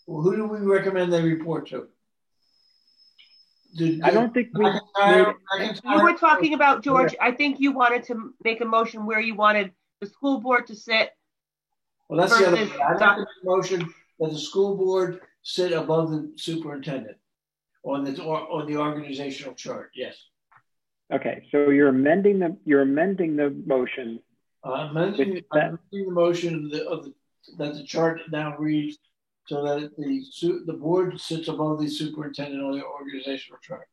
Well, who do we recommend they report to? I don't think we. You were talking about, George, I think you wanted to make a motion where you wanted the school board to sit. Well, that's the other versus thing. I'd like to make a motion that the school board sit above the superintendent on the organizational chart. Yes. Okay, so you're amending the motion. Amending the motion that the chart now reads so that the board sits above the superintendent on the organizational chart.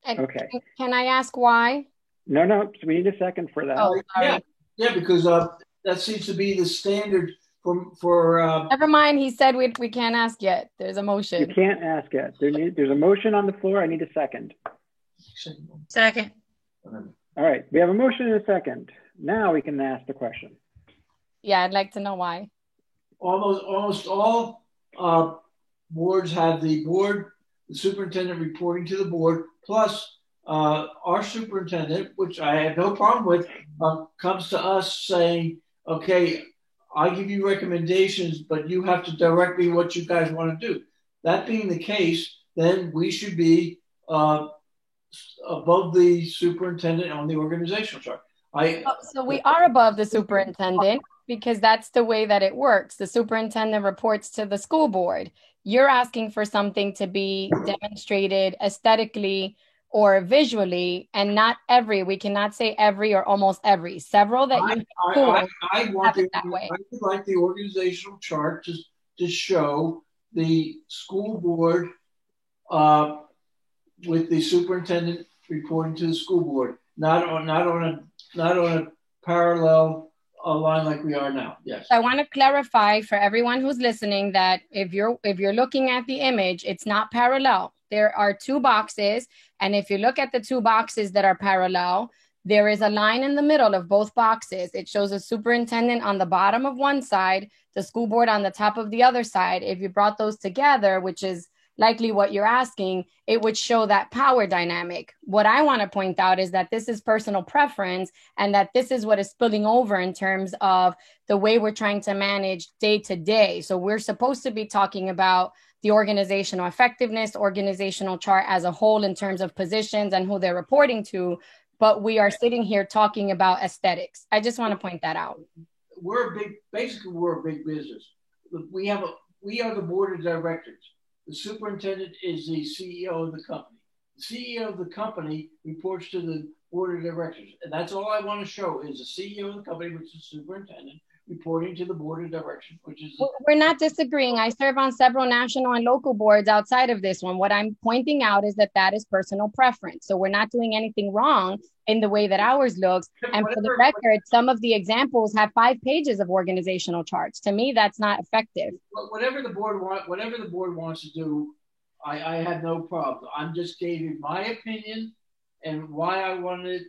Okay. Can I ask why? No, so we need a second for that. Oh, sorry. Yeah, because that seems to be the standard for. Never mind. He said we can't ask yet. There's a motion. You can't ask yet. There's a motion on the floor. I need a second. Second. All right, we have a motion and a second. Now we can ask the question. Yeah, I'd like to know why. Almost all boards have the superintendent reporting to the board, plus our superintendent, which I have no problem with, comes to us saying, okay, I give you recommendations, but you have to direct me what you guys want to do. That being the case, then we should be above the superintendent on the organizational chart. So we are above the superintendent because that's the way that it works. The superintendent reports to the school board. You're asking for something to be demonstrated aesthetically or visually, and not every. We cannot say every or almost every. Several that you I would like the organizational chart to show the school board with the superintendent reporting to the school board, not on a parallel line like we are now. Yes. I want to clarify for everyone who's listening that if you're looking at the image, it's not parallel. There are two boxes, and if you look at the two boxes that are parallel, there is a line in the middle of both boxes. It shows a superintendent on the bottom of one side, the school board on the top of the other side. If you brought those together, which is likely what you're asking, it would show that power dynamic. What I want to point out is that this is personal preference and that this is what is spilling over in terms of the way we're trying to manage day to day. So we're supposed to be talking about the organizational effectiveness, organizational chart as a whole in terms of positions and who they're reporting to, but we are sitting here talking about aesthetics. I just want to point that out. We're a big business. We are the board of directors. The superintendent is the CEO of the company. The CEO of the company reports to the board of directors. And that's all I want to show is the CEO of the company, which is the superintendent, reporting to the board of direction, which is. We're not disagreeing. I serve on several national and local boards outside of this one. What I'm pointing out is that that is personal preference. So we're not doing anything wrong in the way that ours looks. And for the record, some of the examples have 5 pages of organizational charts. To me, that's not effective. Whatever the board wants to do, I had no problem. I'm just gave you my opinion and why I wanted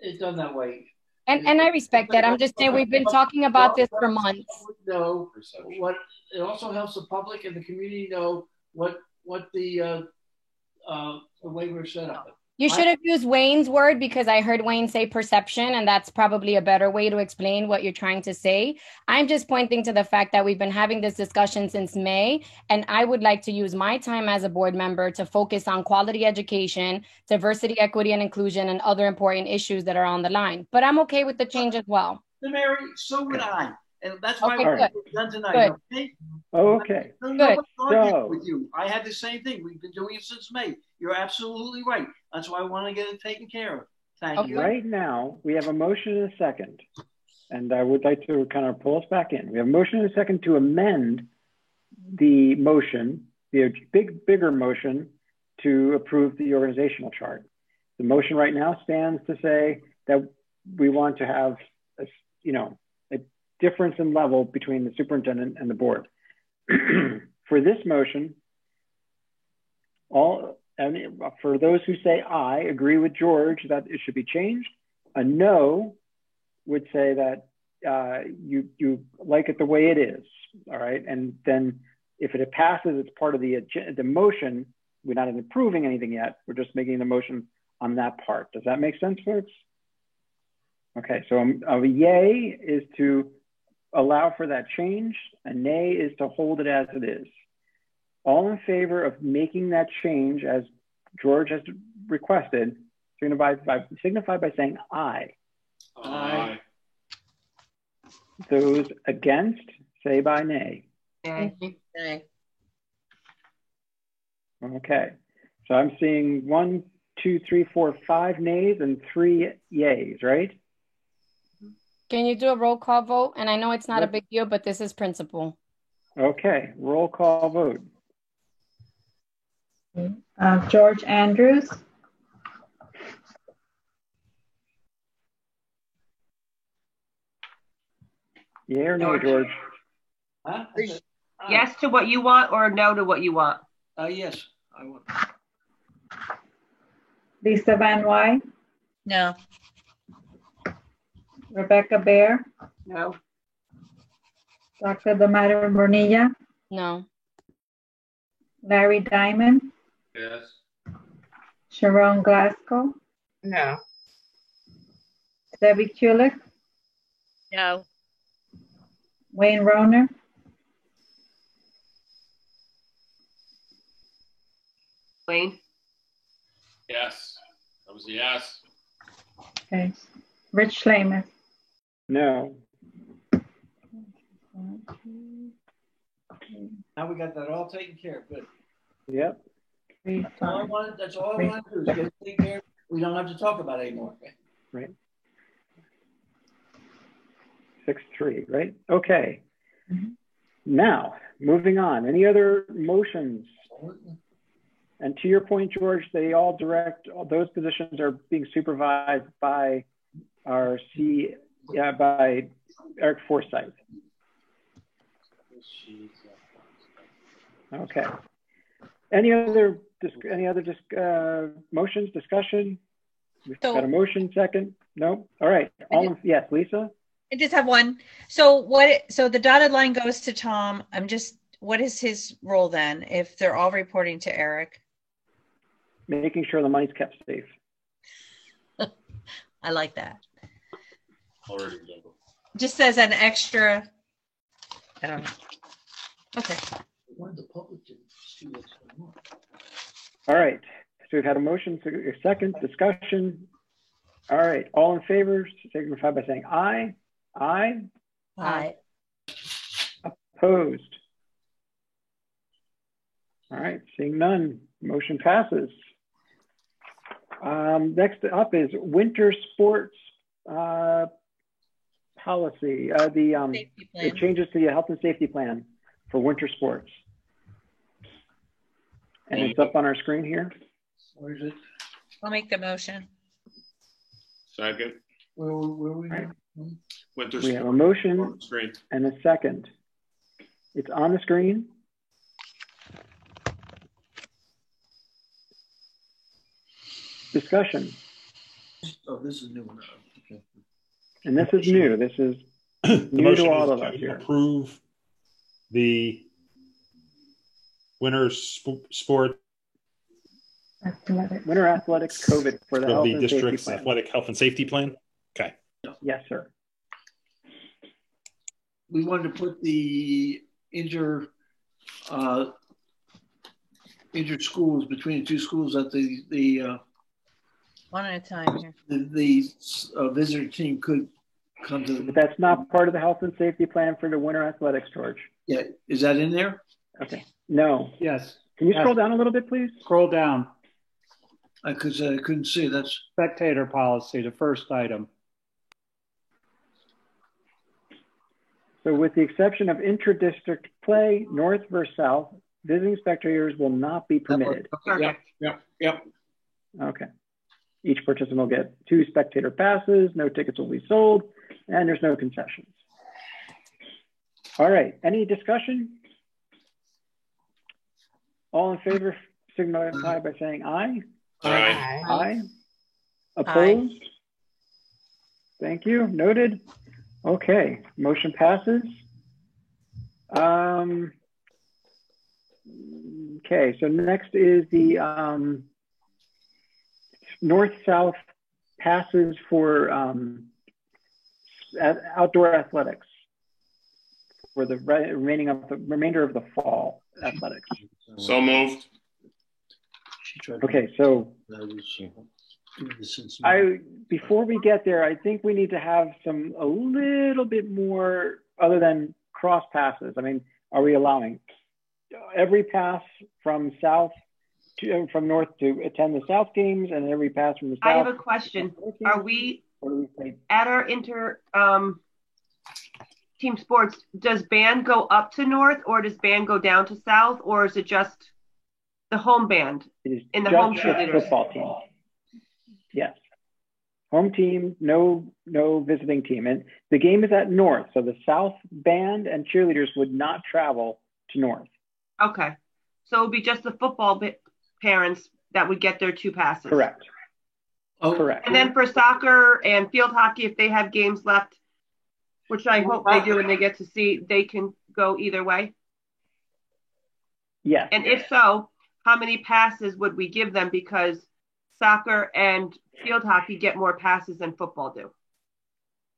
it done that way. And I respect that. I'm just saying we've been talking about this for months. Know what it also helps the public and the community know what the way we're set up. You should have used Wayne's word, because I heard Wayne say perception, and that's probably a better way to explain what you're trying to say. I'm just pointing to the fact that we've been having this discussion since May, and I would like to use my time as a board member to focus on quality education, diversity, equity, and inclusion, and other important issues that are on the line. But I'm okay with the change as well. Mary, so would I. And that's why we're done tonight. Okay. Okay. Good. With you. I had the same thing. We've been doing it since May. You're absolutely right. That's why I want to get it taken care of. Thank you. Right now, we have a motion and a second. And I would like to kind of pull us back in. We have a motion and a second to amend the motion, the bigger motion, to approve the organizational chart. The motion right now stands to say that we want to have a difference in level between the superintendent and the board. For this motion, for those who say I agree with George that it should be changed, a no would say that you like it the way it is, all right? And then if it passes, it's part of the motion. We're not approving anything yet. We're just making the motion on that part. Does that make sense, folks? Okay, so a yay is to allow for that change. A nay is to hold it as it is. All in favor of making that change as George has requested, signify by saying aye. Aye. Those against, say by nay. Nay. Okay, so I'm seeing 1, 2, 3, 4, 5 nays and 3 yays, right? Can you do a roll call vote? And I know it's not a big deal, but this is principle. Okay, roll call vote. George Andrews. Yay or no, George? Huh? Yes to what you want or no to what you want? Yes, I want. Lisa Van Wy. No. Rebecca Baer. No. Dr. Damari Bonilla. No. Larry Diamond. Yes. Sharon Glasgow. No. Debbie Kulik. No. Wayne Roner. Wayne? Yes. That was a yes. Okay. Rich Schlamer. No. Now we got that all taken care of. Good. Yep. That's all I want to do is get it taken care of. We don't have to talk about it anymore. Right. 6-3, right? Okay. Mm-hmm. Now, moving on. Any other motions? And to your point, George, those positions are being supervised by our by Eric Forsyth. Okay. Any other motions, discussion? We've got a motion, second? No? All right. Yes, Lisa? I just have one. So the dotted line goes to Tom. What is his role then if they're all reporting to Eric? Making sure the money's kept safe. I like that. Already done. Just as an extra, I don't know. Okay. All right. So we've had a motion, a second, discussion. All right. All in favor, signify by saying aye. Aye. Aye. Opposed. All right. Seeing none, motion passes. Next up is winter sports policy, Safety the plan. changes to the health and safety plan for winter sports. And it's up on our screen here. Where is it? I'll make the motion. Second. Where we? Right. Winter We have a sport. motion Screen. and a second. It's on the screen. Discussion. Oh, this is new one. Okay. And this is new. This is The new motion to all is of us to here. approve the winter sport Winter athletics COVID for the of health the and safety district's plan. athletic health and safety plan. Okay. Yes, sir. We wanted to put the inter schools between the two schools that the One at a time here. visitor team could come to. But that's not part of the health and safety plan for the winter athletics, George. Yeah, is that in there? Okay. No. Yes. Can you Yes. scroll down a little bit, please? Scroll down. I couldn't see. That's Spectator policy, the first item. So with the exception of intra-district play, north versus south, visiting spectators will not be permitted. Yep. Okay. Each participant will get 2 spectator passes, no tickets will be sold, and there's no concessions. All right, any discussion? All in favor, signify by saying aye. Aye. Aye. Opposed? Thank you, noted. Okay, motion passes. Okay, so next is the north-south passes for outdoor athletics for the remainder of the fall athletics. So moved. Okay, so before we get there, I think we need to have a little bit more other than cross passes. I mean, are we allowing every pass from from north to attend the south games and every pass from the south? I have a question. Are we at our team sports, does band go up to north or does band go down to south, or is it just the home band in the home cheerleaders? Football team. Yes. Home team, no visiting team. And the game is at north, so the south band and cheerleaders would not travel to north. Okay. So it would be just the football parents that would get their 2 passes. Correct. Oh, correct. And then for soccer and field hockey, if they have games left, which I hope they do and they get to see, they can go either way? Yes. And if so, how many passes would we give them, because soccer and field hockey get more passes than football do?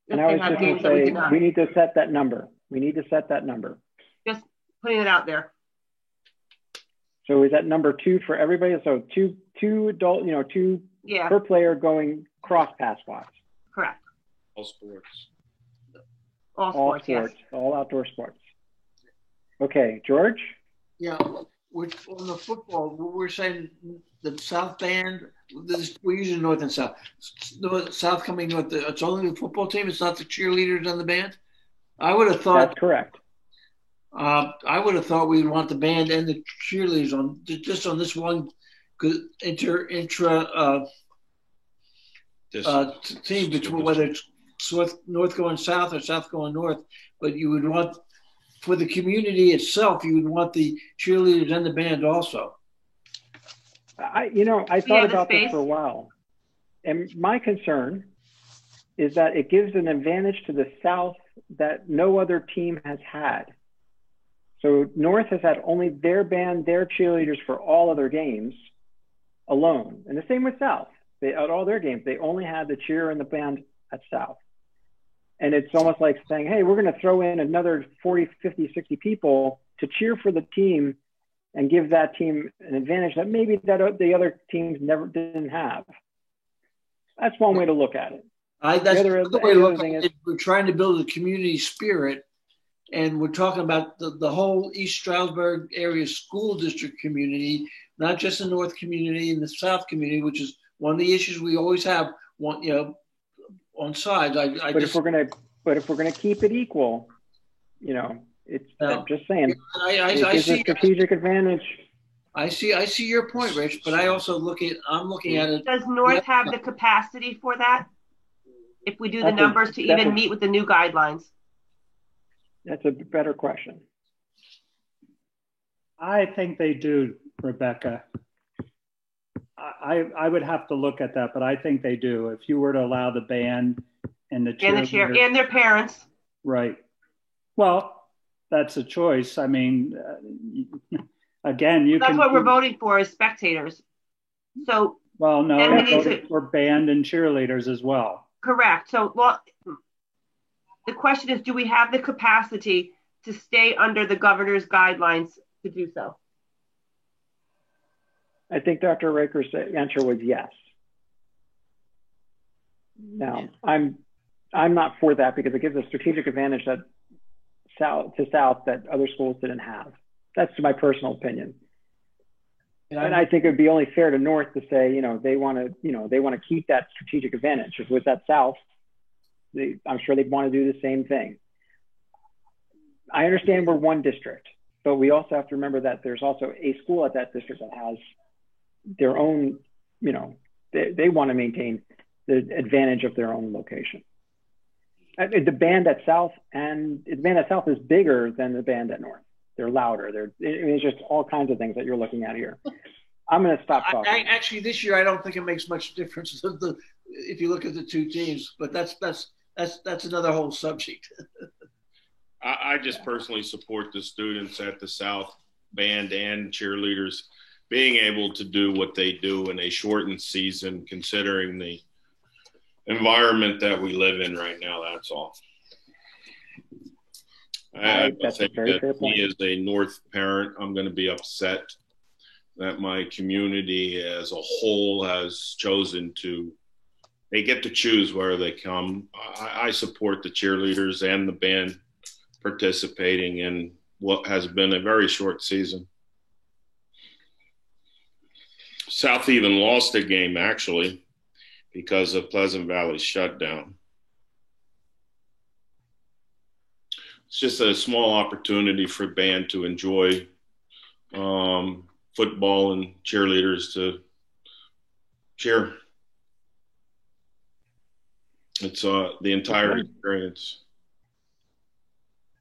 And I was just going to say, we need to set that number. Just putting it out there. So is that number 2 for everybody? So two adult, 2 per player going cross pass wise. Correct. All sports. All sports, yes. All outdoor sports. Okay, George? Yeah, on the football, we're saying the south band, we're using north and south. South coming north, it's only the football team, it's not the cheerleaders and the band? I would have thought. That's correct. I would have thought we'd want the band and the cheerleaders on this one team between whether it's north going south or south going north. But you would want, for the community itself, you would want the cheerleaders and the band also. I thought about this for a while, and my concern is that it gives an advantage to the south that no other team has had. So North has had only their band, their cheerleaders for all other games alone. And the same with South. At all their games, they only had the cheer and the band at South. And it's almost like saying, hey, we're going to throw in another 40, 50, 60 people to cheer for the team and give that team an advantage that maybe the other teams didn't have. That's one way to look at it. That's the way to look at it. We're trying to build a community spirit. And we're talking about the whole East Stroudsburg area school district community, not just the North community and the South community, which is one of the issues we always have on sides. But but if we're going to keep it equal, you know, I'm just saying, I it gives a see strategic advantage. I see your point, Rich, but I also I'm looking at it. Does North have the capacity for that? If we do the That's numbers to even meet with the new guidelines? That's a better question. I think they do, Rebecca. I would have to look at that, but I think they do. If you were to allow the band and the cheerleader, and their parents. Right. Well, that's a choice. I mean, again, That's what we're voting for as spectators. So. Well, no, we're voting for band and cheerleaders as well. Correct. So, well, the question is, do we have the capacity to stay under the governor's guidelines to do so? I think Dr. Raker's answer was yes. Now, I'm not for that because it gives a strategic advantage that South that other schools didn't have. That's my personal opinion. And I think it would be only fair to North to say, you know, they want to keep that strategic advantage. If it was at South, I'm sure they'd want to do the same thing. I understand we're one district, but we also have to remember that there's also a school at that district that has their own, you know, they want to maintain the advantage of their own location. The band at South is bigger than the band at North. They're louder. It's just all kinds of things that you're looking at here. I'm going to stop talking. Actually, this year I don't think it makes much difference if you look at the two teams. But that's another whole subject. I just personally support the students at the South band and cheerleaders being able to do what they do in a shortened season, considering the environment that we live in right now. That's all. I think that me as a North parent, I'm going to be upset that my community as a whole has chosen they get to choose where they come. I support the cheerleaders and the band participating in what has been a very short season. South even lost a game, actually, because of Pleasant Valley's shutdown. It's just a small opportunity for band to enjoy football and cheerleaders to cheer. It's the entire experience.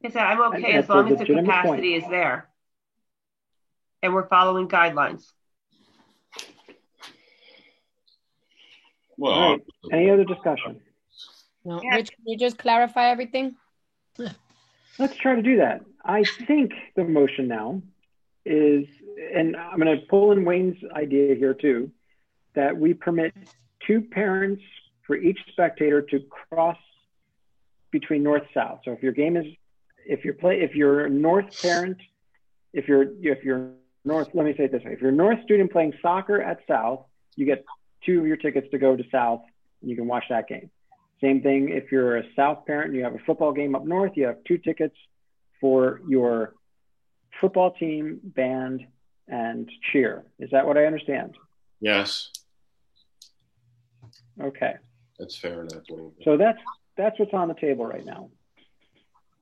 Yes, I'm okay as long as the capacity is there and we're following guidelines. Well, right. Any other discussion? No, Rich, can you just clarify everything? Let's try to do that. I think the motion now is, and I'm going to pull in Wayne's idea here too, that we permit 2 parents for each spectator to cross between north-south. So if your game is, if you're a north parent, if you're north, let me say it this way, if you're a north student playing soccer at South, you get 2 of your tickets to go to South and you can watch that game. Same thing if you're a South parent and you have a football game up north, you have 2 tickets for your football team, band, and cheer. Is that what I understand? Yes. Okay. That's fair enough. So that's what's on the table right now.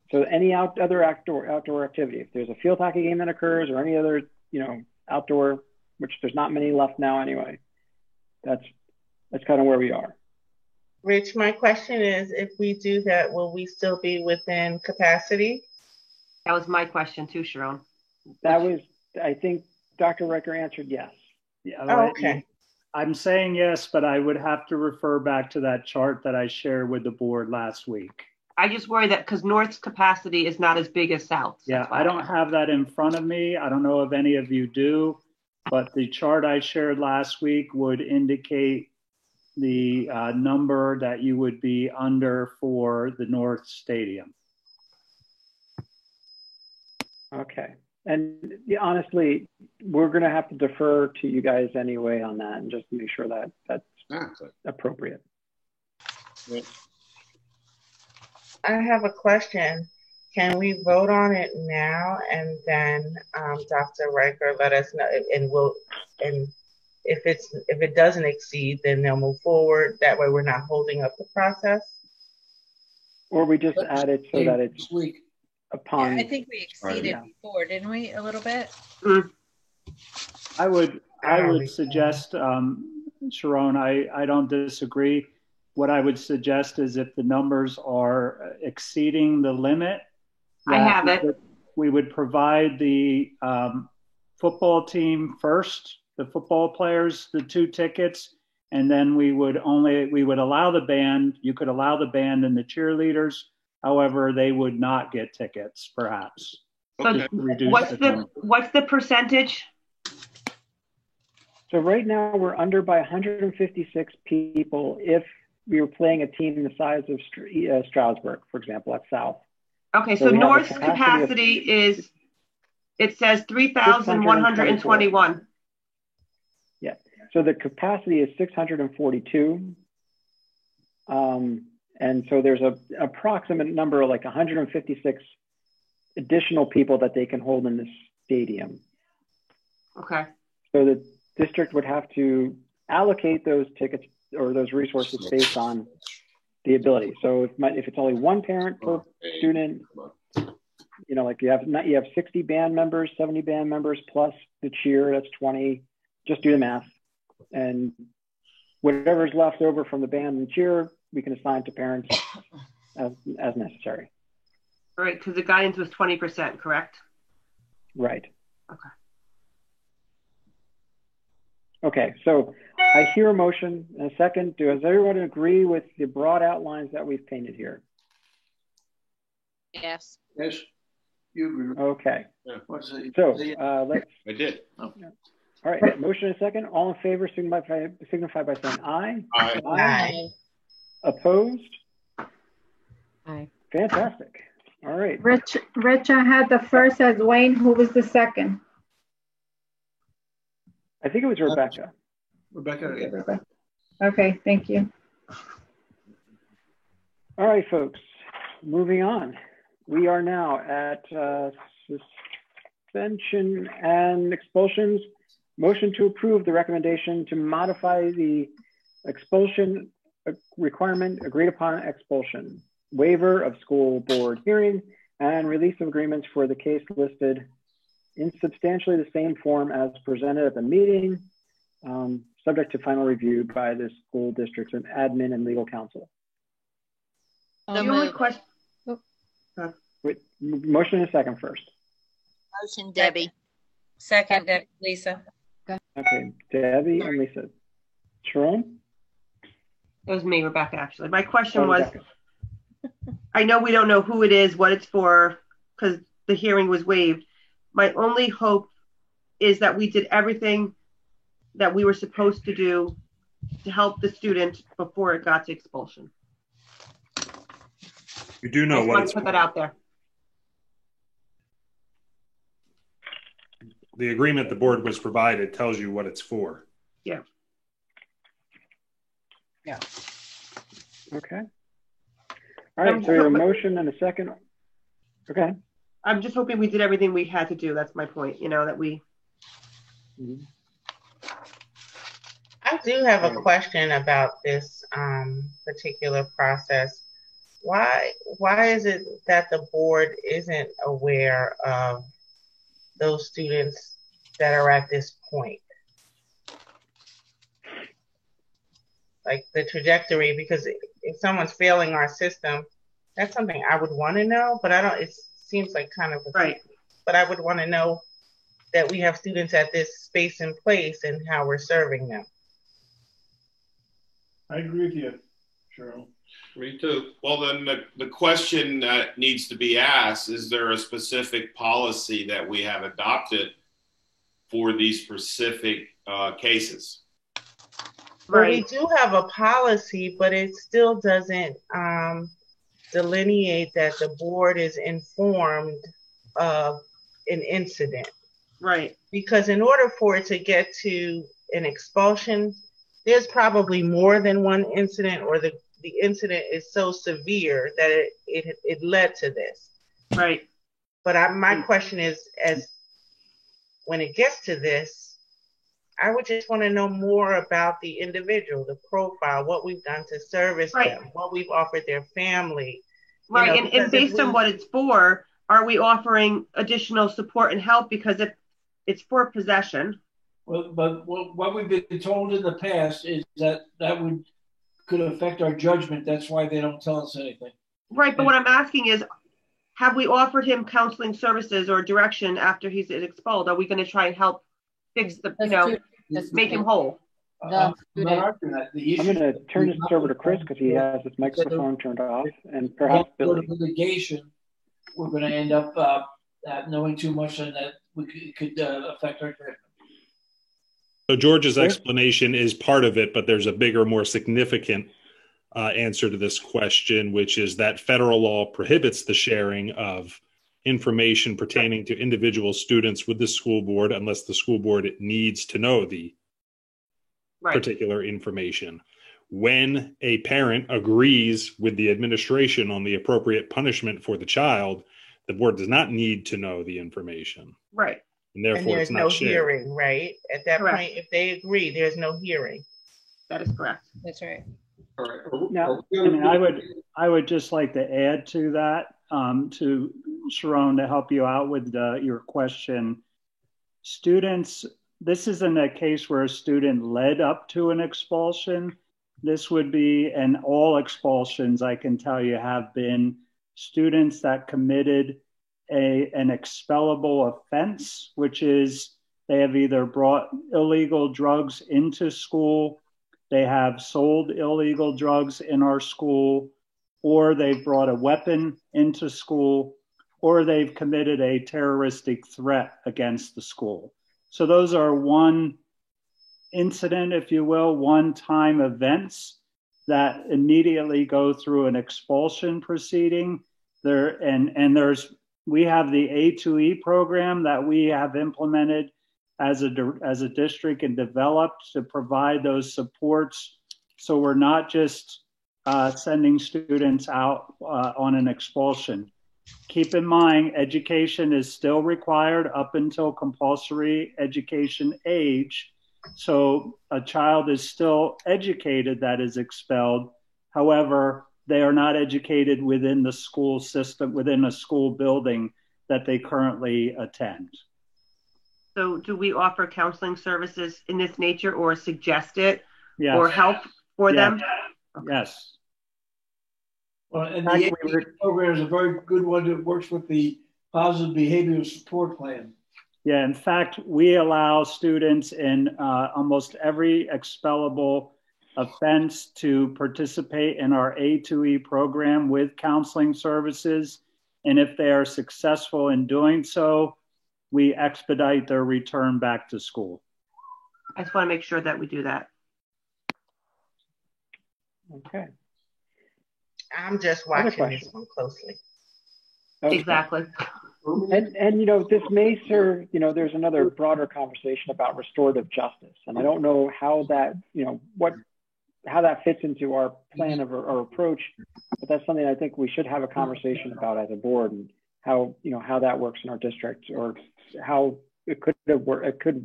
So any other outdoor activity, if there's a field hockey game that occurs or any other, outdoor, which there's not many left now anyway, that's kind of where we are. Rich, my question is, if we do that, will we still be within capacity? That was my question too, Sharon. I think Dr. Riker answered yes. Yeah, okay. I'm saying yes, but I would have to refer back to that chart that I shared with the board last week. I just worry that because North's capacity is not as big as South. Yeah, I don't have that in front of me. I don't know if any of you do, but the chart I shared last week would indicate the number that you would be under for the North Stadium. Okay. And honestly, we're going to have to defer to you guys anyway on that and just make sure that that's appropriate. Yeah. I have a question. Can we vote on it now and then Dr. Riker let us know, and if it doesn't exceed, then they'll move forward. That way we're not holding up the process. Or we just add it so that it's upon. I think we exceeded before, didn't we, a little bit? I would suggest, Sharon, I don't disagree. What I would suggest is if the numbers are exceeding the limit, I have it. We would provide the football team first, the football players, the 2 tickets, and then we would allow the band. You could allow the band and the cheerleaders. However, they would not get tickets, perhaps. So what's the percentage? So right now we're under by 156 people if we were playing a team the size of Stroudsburg, for example, at South. Okay, so North's capacity is, it says 3,121. Yeah, so the capacity is 642. And so there's an approximate number of like 156 additional people that they can hold in this stadium. Okay. So the district would have to allocate those tickets or those resources based on the ability. So if it's only one parent per student, you know, like you have 60 band members, 70 band members plus the cheer, that's 20. Just do the math, and whatever's left over from the band and cheer, we can assign to parents as necessary. All right, because the guidance was 20%, correct? Right. Okay. Okay, so I hear a motion and a second. Does everyone agree with the broad outlines that we've painted here? Yes. Yes. You agree. Okay. Yeah. So let's. I did. Oh. All right, motion and a second. All in favor signify by saying aye. Aye. Aye. Opposed? Aye. Fantastic. All right. Rich, I had the first as Wayne. Who was the second? I think it was Rebecca. Rebecca. Okay, thank you. All right, folks, moving on. We are now at suspension and expulsions. Motion to approve the recommendation to modify the expulsion requirement, agreed upon expulsion, waiver of school board hearing, and release of agreements for the case listed in substantially the same form as presented at the meeting, subject to final review by the school district's admin and legal counsel. The only question. Wait, motion and a second first. Motion, Debbie. Second, Debbie, Lisa. Okay, Debbie and Lisa. Sharon? It was me, Rebecca, actually. My question was, I know we don't know who it is, what it's for, because the hearing was waived. My only hope is that we did everything that we were supposed to do to help the student before it got to expulsion. You do know what it's put that out there. The agreement the board was provided tells you what it's for. Yeah. Yeah. Okay. All right, so we have a motion and a second. Okay. I'm just hoping we did everything we had to do. That's my point, you know, that we. I do have a question about this particular process. Why is it that the board isn't aware of those students that are at this point? Like the trajectory, because if someone's failing our system, that's something I would want to know, but I don't, it seems like kind of right. But I would want to know that we have students at this space and place and how we're serving them. I agree with you, Cheryl. Me too. Well, then the question that needs to be asked, is there a specific policy that we have adopted for these specific cases? Well, we do have a policy, but it still doesn't delineate that the board is informed of an incident. Right. Because in order for it to get to an expulsion, there's probably more than one incident, or the incident is so severe that it led to this. Right. But my question is, as when it gets to this, I would just want to know more about the individual, the profile, what we've done to service them, what we've offered their family, Right, You know, and based on what it's for, are we offering additional support and help? Because if it's for possession. Well, but what we've been told in the past is that could affect our judgment. That's why they don't tell us anything. Right, but what I'm asking is, have we offered him counseling services or direction after he's expelled? Are we going to try and help fix make him whole? I'm not arguing that. I'm going to turn this over to Chris because he has his microphone turned off, and perhaps Billy. Litigation, we're going to end up knowing too much, and that could affect our judgment. So George's explanation is part of it, but there's a bigger, more significant answer to this question, which is that federal law prohibits the sharing of information pertaining to individual students with the school board unless the school board needs to know the particular information. When a parent agrees with the administration on the appropriate punishment for the child, the board does not need to know the information. Right. And therefore, there's it's not no shared. hearing, right? At that point, if they agree, there's no hearing. That is correct. That's right. All right. Now, I would just like to add to that, to Sharon, to help you out with your question. Students, this isn't a case where a student led up to an expulsion. This would be, and all expulsions, I can tell you, have been students that committed an expellable offense, which is they have either brought illegal drugs into school, they have sold illegal drugs in our school, or they've brought a weapon into school, or they've committed a terroristic threat against the school. So those are one incident, if you will, one-time events that immediately go through an expulsion proceeding. We have the A2E program that we have implemented as a district and developed to provide those supports. So we're not just sending students out on an expulsion. Keep in mind, education is still required up until compulsory education age. So a child is still educated that is expelled. However, they are not educated within the school system, within a school building that they currently attend. So do we offer counseling services in this nature or suggest it or help for them? Yes. Well, and the APA program is a very good one that works with the positive behavioral support plan. Yeah, in fact, we allow students in almost every expellable offense to participate in our A2E program with counseling services. And if they are successful in doing so, we expedite their return back to school. I just want to make sure that we do that. Okay. I'm just watching this one closely. Okay. Exactly. And this may serve, there's another broader conversation about restorative justice. And I don't know how that, how that fits into our plan of our approach, but that's something I think we should have a conversation about as a board, and how that works in our district, or how it could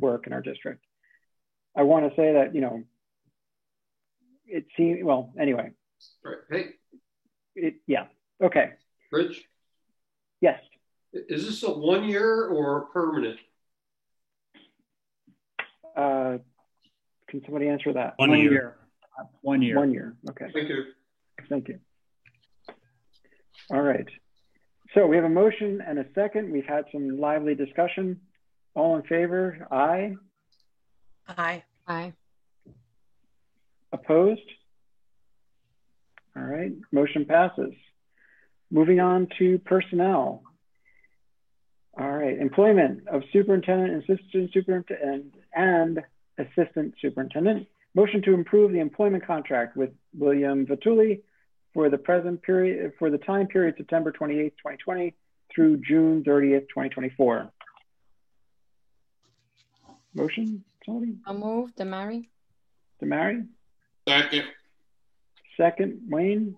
work in our district. I want to say that, it seems, well, anyway. Hey. Yeah. Okay. Rich? Yes. Is this a 1 year or permanent? Can somebody answer that? 1 year. 1 year. 1 year. Okay. Thank you. Thank you. All right. So we have a motion and a second. We've had some lively discussion. All in favor? Aye. Aye. Aye. Opposed? All right. Motion passes. Moving on to personnel. All right. Employment of superintendent, assistant superintendent, and assistant superintendent. Motion to improve the employment contract with William Vitulli for the present period, for the time period September 28th, 2020 through June 30th, 2024. Motion, somebody? I'll move. Damari. Damari? Second. Second, Wayne.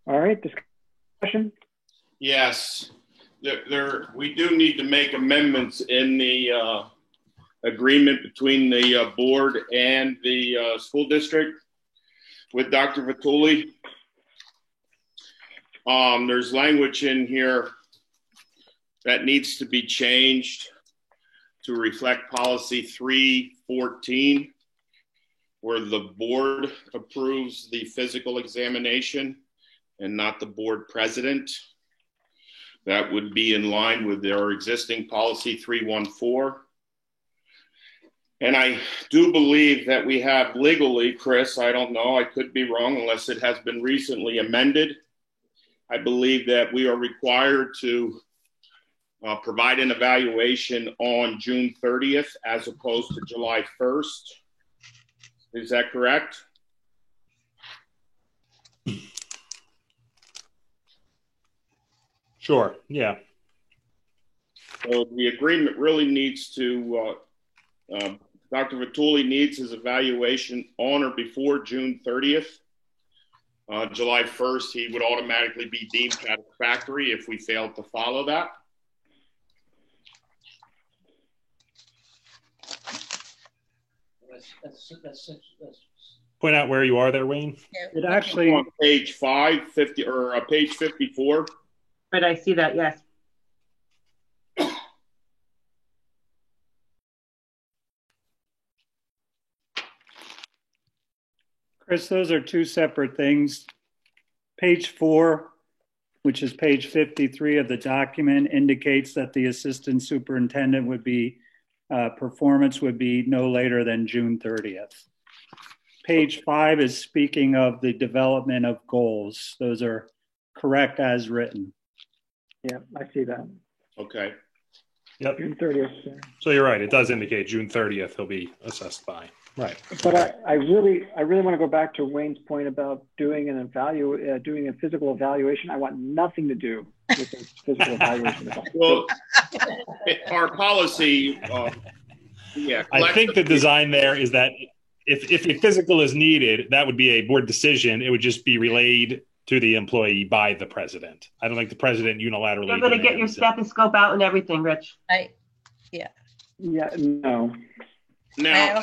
All right, discussion? Yes. We do need to make amendments in the agreement between the board and the school district with Dr. Vitulli. There's language in here that needs to be changed to reflect policy 314, where the board approves the physical examination and not the board president. That would be in line with their existing policy 314. And I do believe that we have legally, Chris, I don't know, I could be wrong unless it has been recently amended. I believe that we are required to provide an evaluation on June 30th as opposed to July 1st. Is that correct? Sure, yeah. So the agreement really needs to, Dr. Vituli needs his evaluation on or before June 30th. July 1st, he would automatically be deemed satisfactory if we failed to follow that. That's Point out where you are there, Wayne. It actually on page 550 or page 54. Right, I see that. Yes. Chris, those are two separate things. Page 4, which is page 53 of the document, indicates that the assistant superintendent would be, performance would be no later than June 30th. Page 5 is speaking of the development of goals. Those are correct as written. Yeah, I see that. Okay. Yep. June 30th. So you're right. It does indicate June 30th he'll be assessed by. Right. But I really want to go back to Wayne's point about doing doing a physical evaluation. I want nothing to do with the physical evaluation. Well, our policy, yeah. I think the design there is that if a physical is needed, that would be a board decision. It would just be relayed to the employee by the president. I don't think the president unilaterally. You're going to get your stethoscope out and everything, Rich. Yeah, no. Now,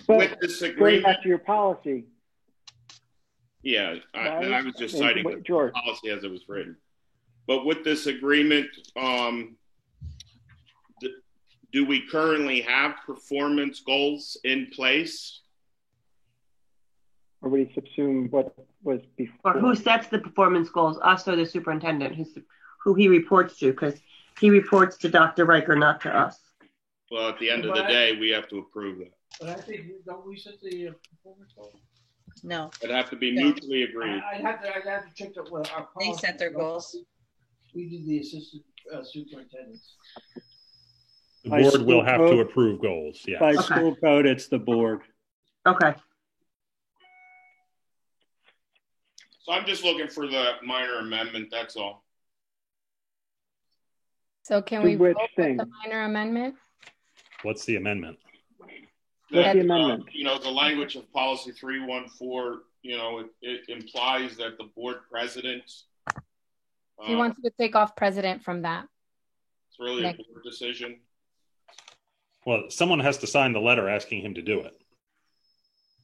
with this going agreement, back to your policy. yeah, I was just citing the George. policy as it was written. But with this agreement, do we currently have performance goals in place? Or would he subsume what was before? Or who sets the performance goals, us or the superintendent, who he reports to? Because he reports to Dr. Riker, not to us. Well, at the end of the day, we have to approve that. But I think, don't we set the performance goals? No. It'd have to be mutually agreed. I'd have to check that with our policy. They set their goals. We do the assistant superintendents. The By board will school have code- to approve goals. Yeah. By school code, it's the board. Okay. So I'm just looking for the minor amendment, that's all. So can To we which vote thing? with the minor amendment? What's the amendment? What's the amendment? The language of policy 314, it implies that the board president. He wants to take off president from that. It's really a board decision. Well, someone has to sign the letter asking him to do it.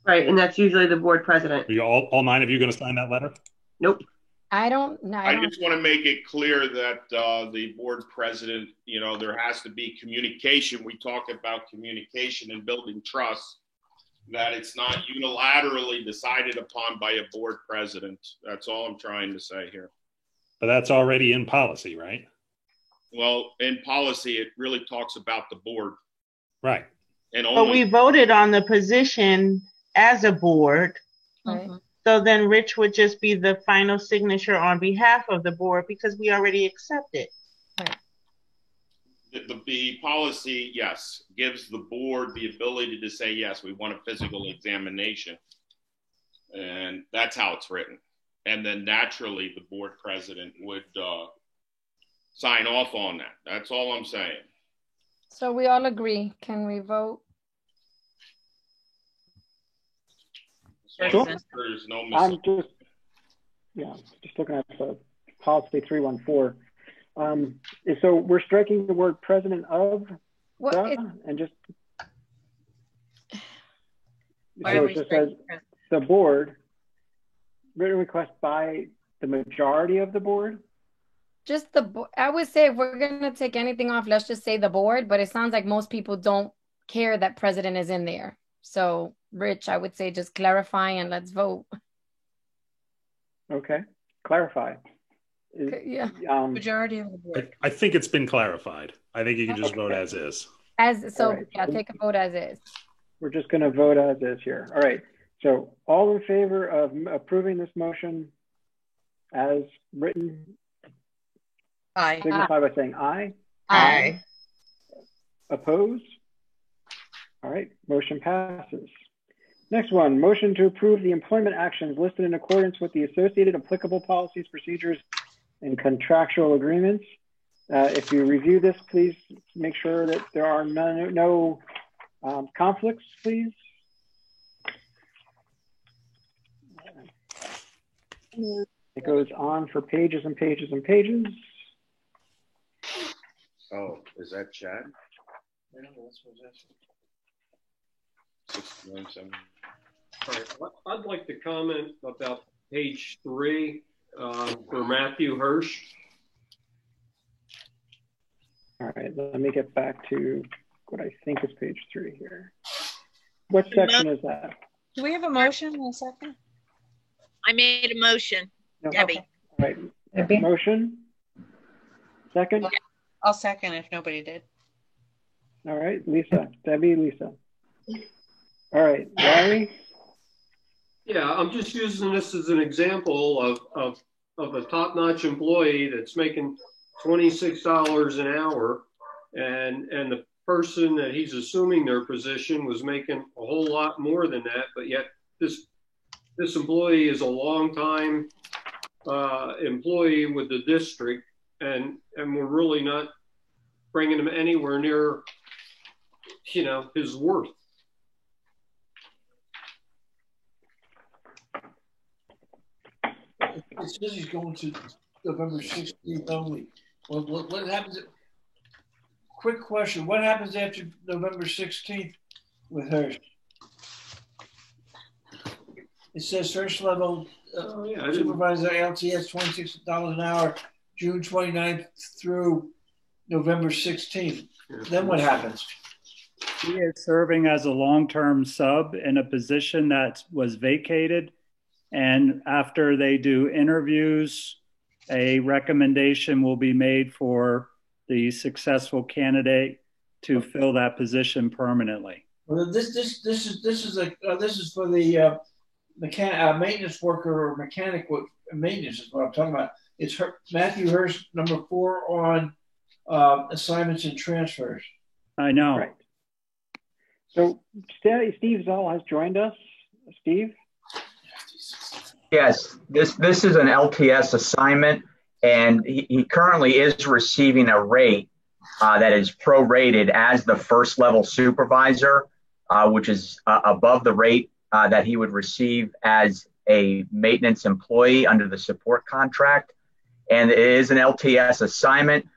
Right, and that's usually the board president. Are you all 9 of you going to sign that letter? Nope. I don't know. I just want to make it clear that the board president, there has to be communication. We talk about communication and building trust, that it's not unilaterally decided upon by a board president. That's all I'm trying to say here. But that's already in policy, right? Well, in policy, it really talks about the board. Right. And But we voted on the position as a board. Right. So then Rich would just be the final signature on behalf of the board because we already accepted. The policy, yes, gives the board the ability to say, yes, we want a physical examination. And that's how it's written. And then naturally, the board president would sign off on that. That's all I'm saying. So we all agree. Can we vote? Sure. There's no I'm just looking at the policy 314. So we're striking the word president of and just so it just says the board written request by the majority of the board? Just I would say if we're going to take anything off, let's just say the board, but it sounds like most people don't care that president is in there. So, Rich, I would say just clarify and let's vote. Okay, clarify. Yeah. Majority of the board. I think it's been clarified. I think you can just vote as is. Take a vote as is. We're just going to vote as is here. All right. So all in favor of approving this motion as written? Aye. Signify by saying aye. Aye. Opposed? All right, motion passes. Next one, motion to approve the employment actions listed in accordance with the associated applicable policies, procedures, and contractual agreements. If you review this, please make sure that there are no conflicts, please. It goes on for pages and pages and pages. Oh, is that Chad? All right. I'd like to comment about page 3 for Matthew Hirsch. All right, let me get back to what I think is page 3 here. What section is that? Do we have a motion in a second? I made a motion. No. Debbie. All right, motion. Second? I'll second if nobody did. All right, Lisa. Debbie, Lisa. All right, Larry? Yeah, I'm just using this as an example of a top-notch employee that's making $26 an hour, and the person that he's assuming their position was making a whole lot more than that, but yet this employee is a long-time employee with the district, and we're really not bringing him anywhere near, his worth. It says he's going to November 16th only. Well, what happens? Quick question. What happens after November 16th with Hirsch? It says first level supervisor LTS $26 an hour, June 29th through November 16th. Then what happens? He is serving as a long-term sub in a position that was vacated. And after they do interviews, a recommendation will be made for the successful candidate to fill that position permanently. Well, this is for the maintenance worker or mechanic maintenance is what I'm talking about. It's Matthew Hirsch, number 4 on assignments and transfers. I know. Right. So Steve Zoll has joined us. Steve? Yes, this is an LTS assignment, and he currently is receiving a rate that is prorated as the first level supervisor, which is above the rate that he would receive as a maintenance employee under the support contract. And it is an LTS assignment.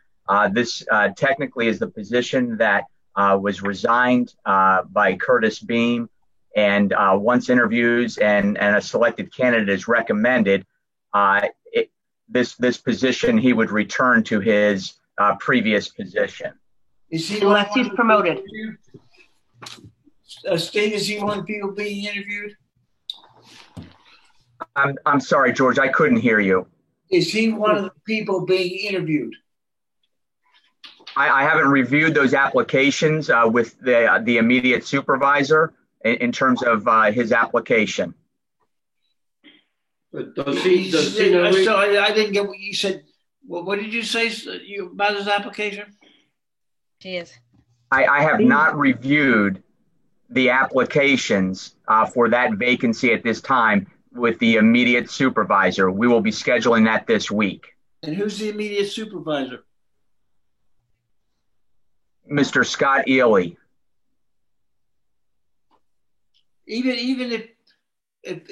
This technically is the position that was resigned by Curtis Beam. And once interviews and a selected candidate is recommended, this position, he would return to his previous position. Unless he's promoted. Steve, is he one of the people being interviewed? I'm sorry, George, I couldn't hear you. Is he one of the people being interviewed? I haven't reviewed those applications with the immediate supervisor in terms of his application. But does he know? So I didn't get what you said. What did you say about his application? He is. I have not reviewed the applications for that vacancy at this time with the immediate supervisor. We will be scheduling that this week. And who's the immediate supervisor? Mr. Scott Ely. Even if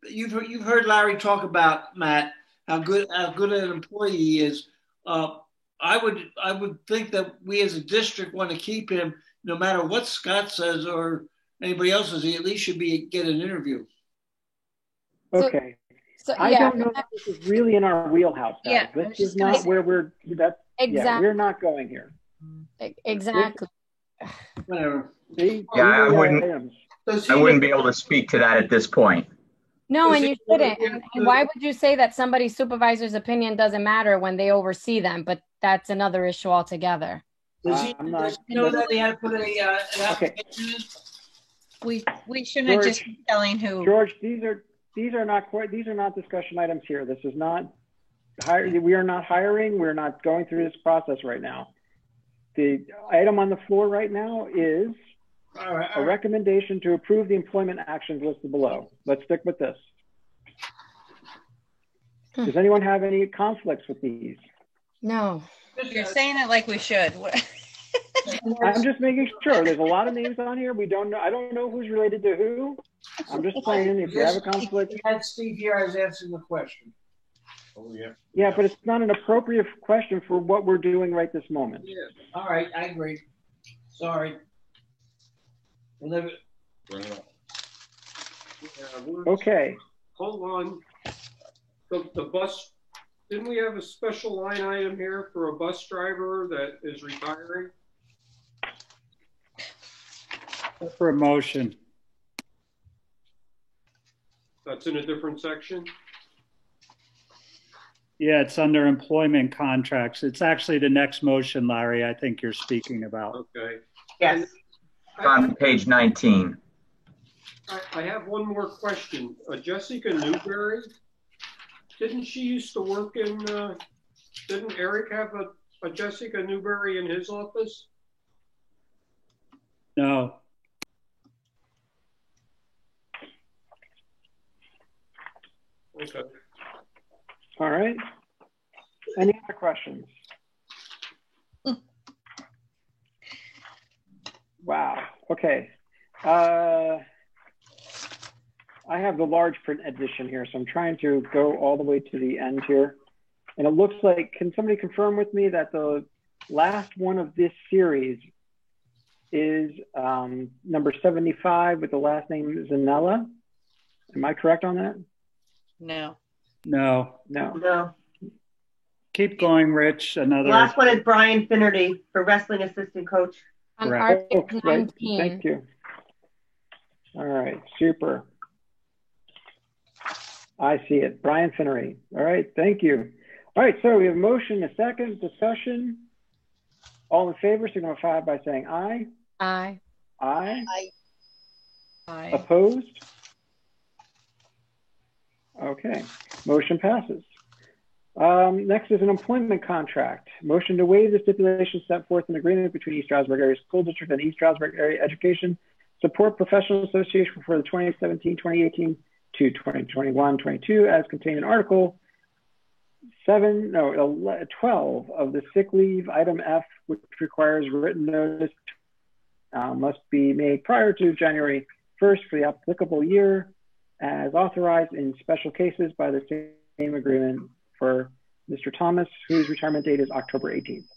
you've heard Larry talk about, Matt, how good an employee he is, I would think that we as a district want to keep him no matter what Scott says or anybody else says. He at least should get an interview. Okay. So, I don't know if this is really in our wheelhouse, guys. Yeah, This is not where we're, Exactly. we're not going here. Exactly. Whatever. See? Yeah, I items. wouldn't be able to speak to that at this point. No, and you shouldn't. And why would you say that somebody's supervisor's opinion doesn't matter when they oversee them? But that's another issue altogether. Does he know that he had to put an application in? We shouldn't have just been telling who. George, these are not discussion items here. This is not we are not hiring. We're not going through this process right now. The item on the floor right now is a recommendation to approve the employment actions listed below. Let's stick with this. Does anyone have any conflicts with these? No. You're saying it like we should. I'm just making sure. There's a lot of names on here. We don't know. I don't know who's related to who. I'm just saying if you have a conflict. Had Steve here, I was answering the question. Oh, yeah. Yeah, but it's not an appropriate question for what we're doing right this moment. Yeah. All right, I agree. Sorry. We'll never. Okay. Hold on. The bus, didn't we have a special line item here for a bus driver that is retiring? Promotion. That's in a different section? Yeah, it's under employment contracts. It's actually the next motion, Larry, I think you're speaking about. Okay. Yes. On page 19. I have one more question. Jessica Newberry, didn't she used to work in, didn't Eric have a Jessica Newberry in his office? No. Okay. All right. Any other questions? Wow. Okay. I have the large print edition here, so I'm trying to go all the way to the end here. And it looks like, can somebody confirm with me that the last one of this series is number 75 with the last name Zanella? Am I correct on that? No. No. Keep going, Rich. Another. Last one is Brian Finnerty for wrestling assistant coach. On Correct. Article 19. Thank you. All right, super. I see it. Brian Finnery. All right, thank you. All right, so we have a motion, a second, discussion. All in favor, signify by saying aye. Aye. Aye. Aye. Opposed? Okay, motion passes. Next is an employment contract. Motion to waive the stipulation set forth in agreement between East Stroudsburg Area School District and East Stroudsburg Area Education Support Professional Association for the 2017-2018 to 2021-22 as contained in Article 12 of the sick leave item F, which requires written notice must be made prior to January 1st for the applicable year as authorized in special cases by the same agreement for Mr. Thomas, whose retirement date is October 18th.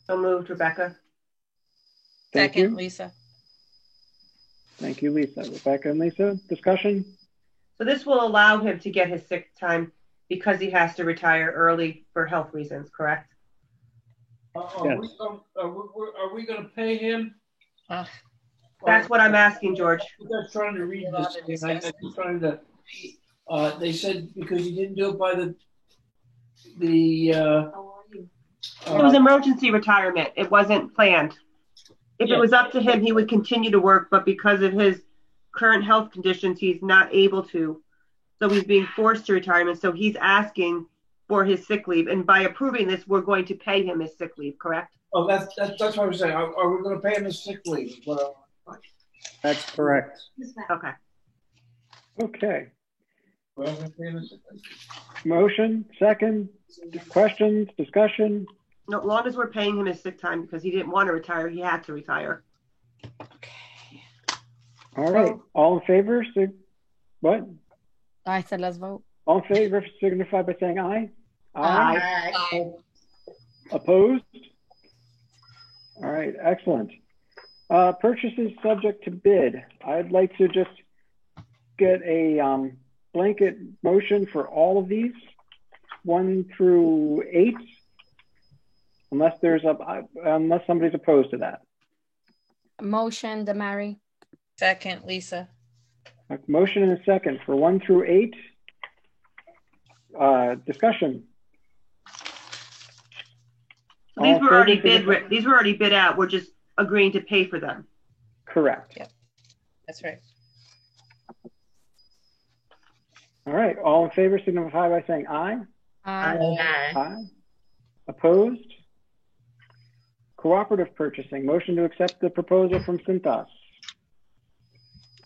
So moved, Rebecca. Second, Lisa. Thank you, Lisa. Rebecca and Lisa, discussion? So this will allow him to get his sick time because he has to retire early for health reasons, correct? Are we going to pay him? That's what I'm asking, George. I'm just trying to read this. I'm just trying to. They said because he didn't do it by it was emergency retirement. It wasn't planned. If it was up to him, he would continue to work, but because of his current health conditions, he's not able to. So he's being forced to retirement. So he's asking for his sick leave. And by approving this, we're going to pay him his sick leave, correct? Oh, that's what I'm saying. Are we going to pay him his sick leave? That's correct. Okay. Okay. Motion, second, questions, discussion? No, as long as we're paying him his sick time because he didn't want to retire, he had to retire. All right. All in favor? What? I said let's vote. All in favor signify by saying aye. Aye. Opposed? All right, excellent. Purchases subject to bid. I'd like to just get a blanket motion for all of these, 1 through 8, unless somebody's opposed to that. Motion, Damari. Second, Lisa. A motion and a second for 1 through 8. Discussion. These were already bid out. We're just agreeing to pay for them. Correct. Yep. That's right. All right. All in favor signify by saying aye. Aye. Aye. Opposed? Cooperative purchasing. Motion to accept the proposal from Cintas.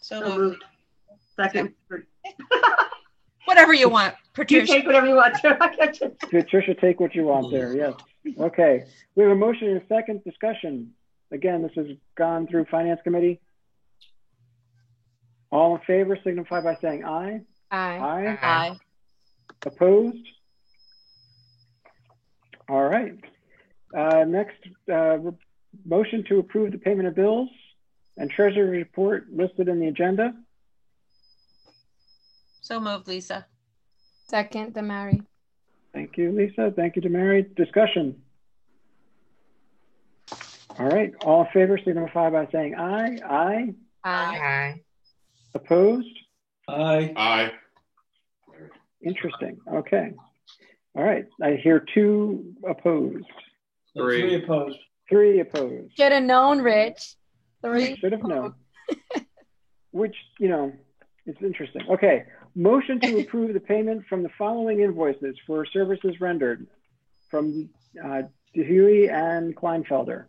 So moved. Second. Whatever you want, Patricia. You take whatever you want. Patricia, take what you want there. Yes. Okay. We have a motion and a second. Discussion. Again, this has gone through Finance Committee. All in favor signify by saying aye. Aye. Aye. Aye. Opposed? All right. Next, motion to approve the payment of bills and treasury report listed in the agenda. So moved, Lisa. Second, Damari. Thank you, Lisa. Thank you, Damari. Discussion. All right. All in favor signify by saying aye. Aye. Aye. Opposed? Aye. Aye. Interesting. Okay. All right. I hear 2 opposed. 3 opposed. 3 opposed. Should have known, Rich. 3. Should have known. Which, it's interesting. Okay. Motion to approve the payment from the following invoices for services rendered from DeHuey and Kleinfelder.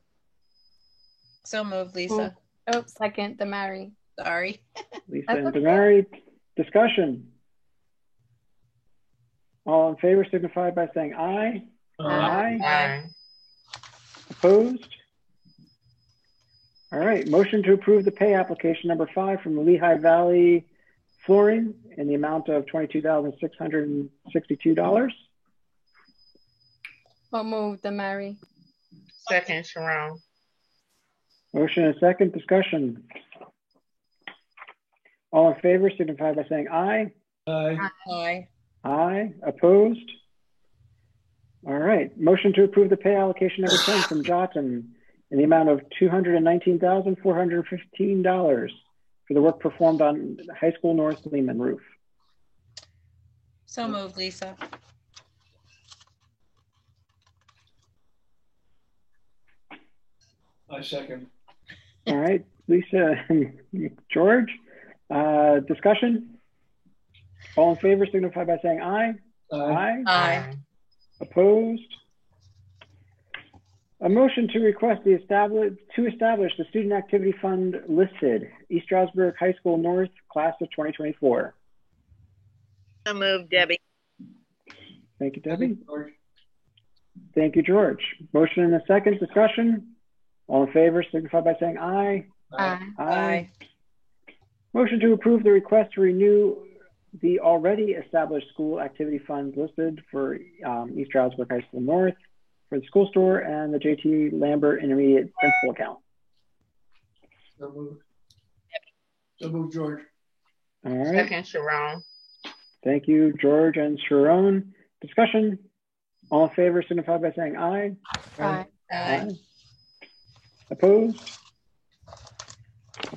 So moved, Lisa. Oh, second, Damari. Sorry. Lisa and Damari. Discussion. All in favor signify by saying aye. Aye. Aye. Opposed? All right. Motion to approve the pay application number 5 from the Lehigh Valley Flooring in the amount of $22,662. What moved, Damari? Second, Sharon. Motion and second. Discussion. All in favor signify by saying aye. Aye. Aye. Aye. Opposed? All right. Motion to approve the pay allocation number 10 from Johnson in the amount of $219,415 for the work performed on High School North Lehman roof. So moved, Lisa. I second. All right. Lisa and George. Discussion. All in favor signify by saying aye. Aye. Aye. Opposed? A motion to request establish the student activity fund listed, East Stroudsburg High School North, class of 2024. So moved, Debbie. Thank you, Debbie. Thank you, George. Motion and a second. Discussion. All in favor signify by saying aye. Aye. Aye. Motion to approve the request to renew the already established school activity funds listed for East Stroudsburg High School North for the school store and the JT Lambert Intermediate Principal account. So moved. So moved, George. All right. Second, Sharon. Thank you, George and Sharon. Discussion. All in favor signify by saying aye. Aye. Aye. Opposed?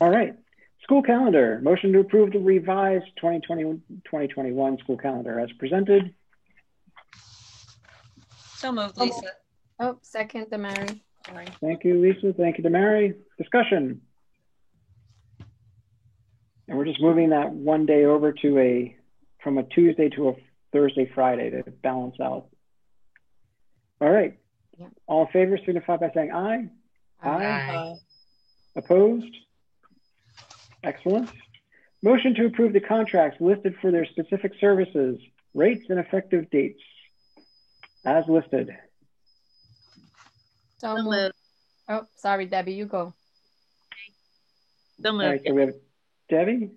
All right. School calendar. Motion to approve the revised 2020-2021 school calendar as presented. So moved, Lisa. Oh, second, Damari. Sorry. Thank you, Lisa. Thank you, Damari. Discussion. And we're just moving that one day over to from a Tuesday to a Thursday, Friday to balance out. All right. Yeah. All in favor signify by saying aye. Aye. Opposed? Excellent. Motion to approve the contracts listed for their specific services, rates, and effective dates as listed. So moved. Oh, sorry, Debbie, you go. So All right, so we have Debbie,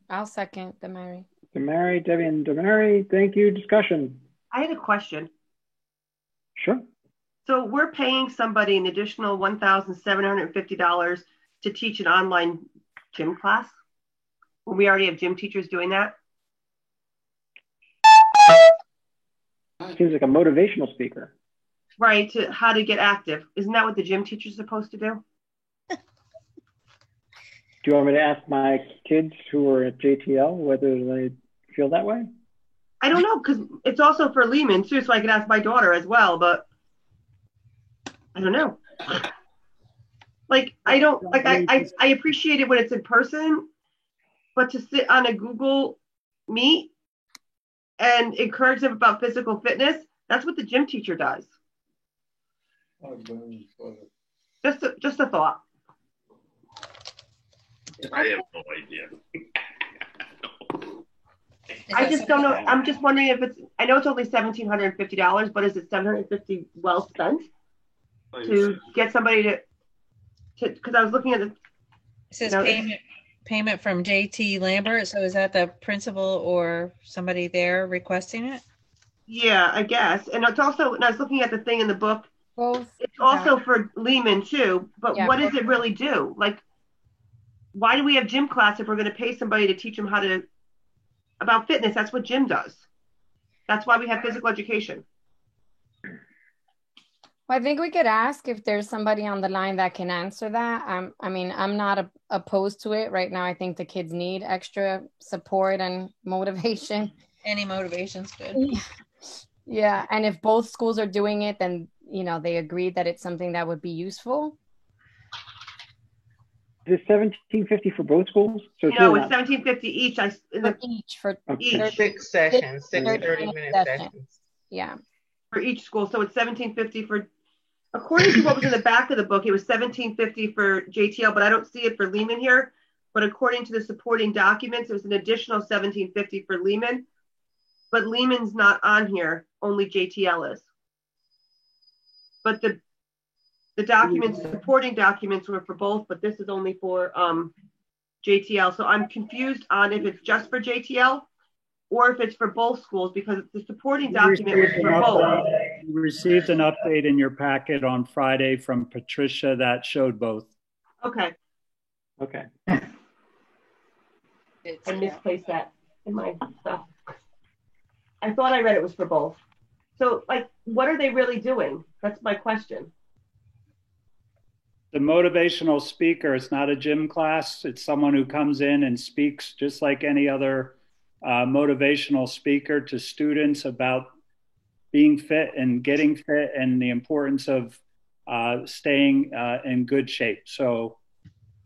I'll second, Damari. Damari, Debbie, and Damari. Thank you. Discussion. I had a question. Sure. So we're paying somebody an additional $1,750 to teach an online gym class. when we already have gym teachers doing that? Seems like a motivational speaker. Right, to how to get active. Isn't that what the gym teacher's supposed to do? Do you want me to ask my kids who are at JTL whether they feel that way? I don't know, because it's also for Lehman too, so I could ask my daughter as well, but I don't know. Like, I don't, like, I appreciate it when it's in person, but to sit on a Google Meet and encourage them about physical fitness, that's what the gym teacher does. Just a thought. I have no idea. I just don't know. I'm just wondering if it's, I know it's only $1,750, but is it $750 well spent to get somebody to, because I was looking at it. It says payment from JT Lambert. So is that the principal or somebody there requesting it? Yeah, I guess. And it's also, and I was looking at the thing in the book, both. It's also for Lehman too, but Yeah, what does it really do? Like, why do we have gym class if we're going to pay somebody to teach them how to, about fitness? That's what gym does. That's why we have physical education. Well, I think we could ask if there's somebody on the line that can answer that. I mean, I'm not opposed to it right now. I think the kids need extra support and motivation. Any motivation's good. Yeah, and if both schools are doing it, then, you know, they agreed that it's something that would be useful. Is it $1,750 for both schools? So No, really it's not- $1,750 each. For each. 6 sessions, 6 30-minute sessions. Yeah. For each school. So it's $1,750 for, according to what was in the back of the book, it was $1,750 for JTL, but I don't see it for Lehman here. But according to the supporting documents, it was an additional $1,750 for Lehman. But Lehman's not on here, only JTL is. But the documents, supporting documents were for both, but this is only for JTL. So I'm confused on if it's just for JTL or if it's for both schools, because the supporting document was for both. You received an update in your packet on Friday from Patricia that showed both. Okay. Okay. I misplaced that in my stuff. I thought I read it was for both. So, like, what are they really doing? That's my question. The motivational speaker, it's not a gym class. It's someone who comes in and speaks just like any other motivational speaker to students about being fit and getting fit and the importance of staying in good shape. So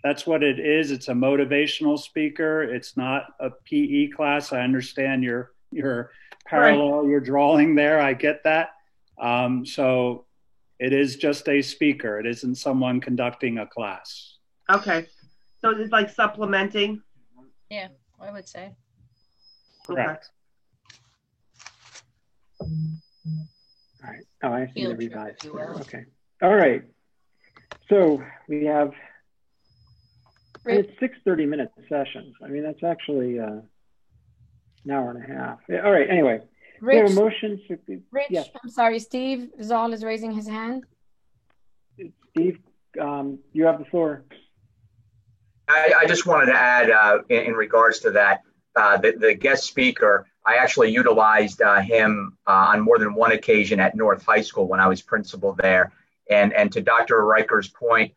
that's what it is. It's a motivational speaker. It's not a PE class. I understand your parallel you're drawing there. I get that. So it is just a speaker. It isn't someone conducting a class. Okay. So it's like supplementing? Yeah, I would say. Correct. All right. Oh, I see the revised here. Okay. All right. So we have, it's 6 30-minute sessions. I mean, that's actually an hour and a half. Yeah, all right. Anyway, we have a motion. Rich, yes. I'm sorry, Steve Zoll is raising his hand. Steve, you have the floor. I just wanted to add in regards to that, the guest speaker, I actually utilized him on more than one occasion at North High School when I was principal there. And to Dr. Riker's point,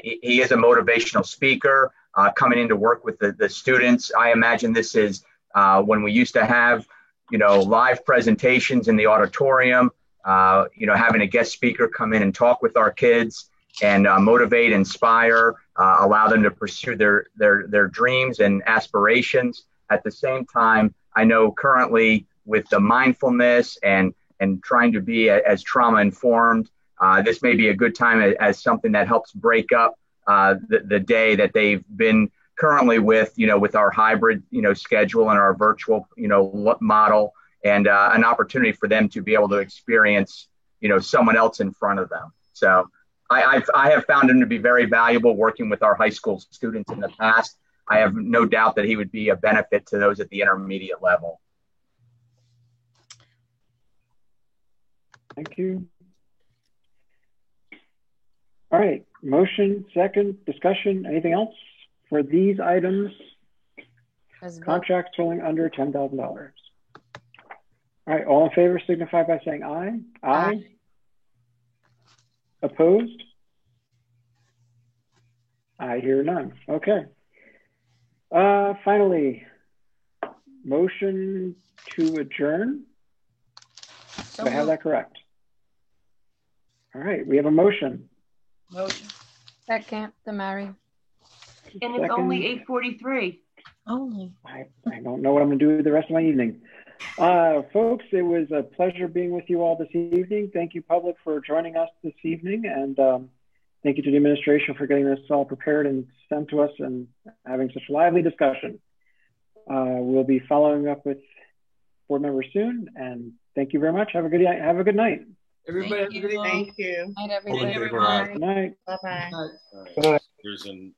he is a motivational speaker coming in to work with the students. I imagine this is when we used to have, live presentations in the auditorium, having a guest speaker come in and talk with our kids and motivate, inspire, allow them to pursue their dreams and aspirations. At the same time, I know currently with the mindfulness and trying to be as trauma informed, this may be a good time as something that helps break up the day that they've been currently with our hybrid, schedule and our virtual, model, and an opportunity for them to be able to experience, someone else in front of them. So I have found him to be very valuable working with our high school students in the past. I have no doubt that he would be a benefit to those at the intermediate level. Thank you. All right, motion, second, discussion, anything else for these items? Contracts totaling under $10,000. All right, all in favor signify by saying aye. Aye. Opposed? I hear none. Okay. Finally, motion to adjourn. Did I have that correct? All right, we have a motion. Motion. Second, Damari. And it's only 8:43. Only. I don't know what I'm going to do the rest of my evening. Folks, it was a pleasure being with you all this evening. Thank you, public, for joining us this evening. And thank you to the administration for getting this all prepared and sent to us and having such a lively discussion. We'll be following up with board members soon. And thank you very much. Have a good night. Everybody have a good evening. Thank you. Night, everybody. Good night. Bye-bye. There's an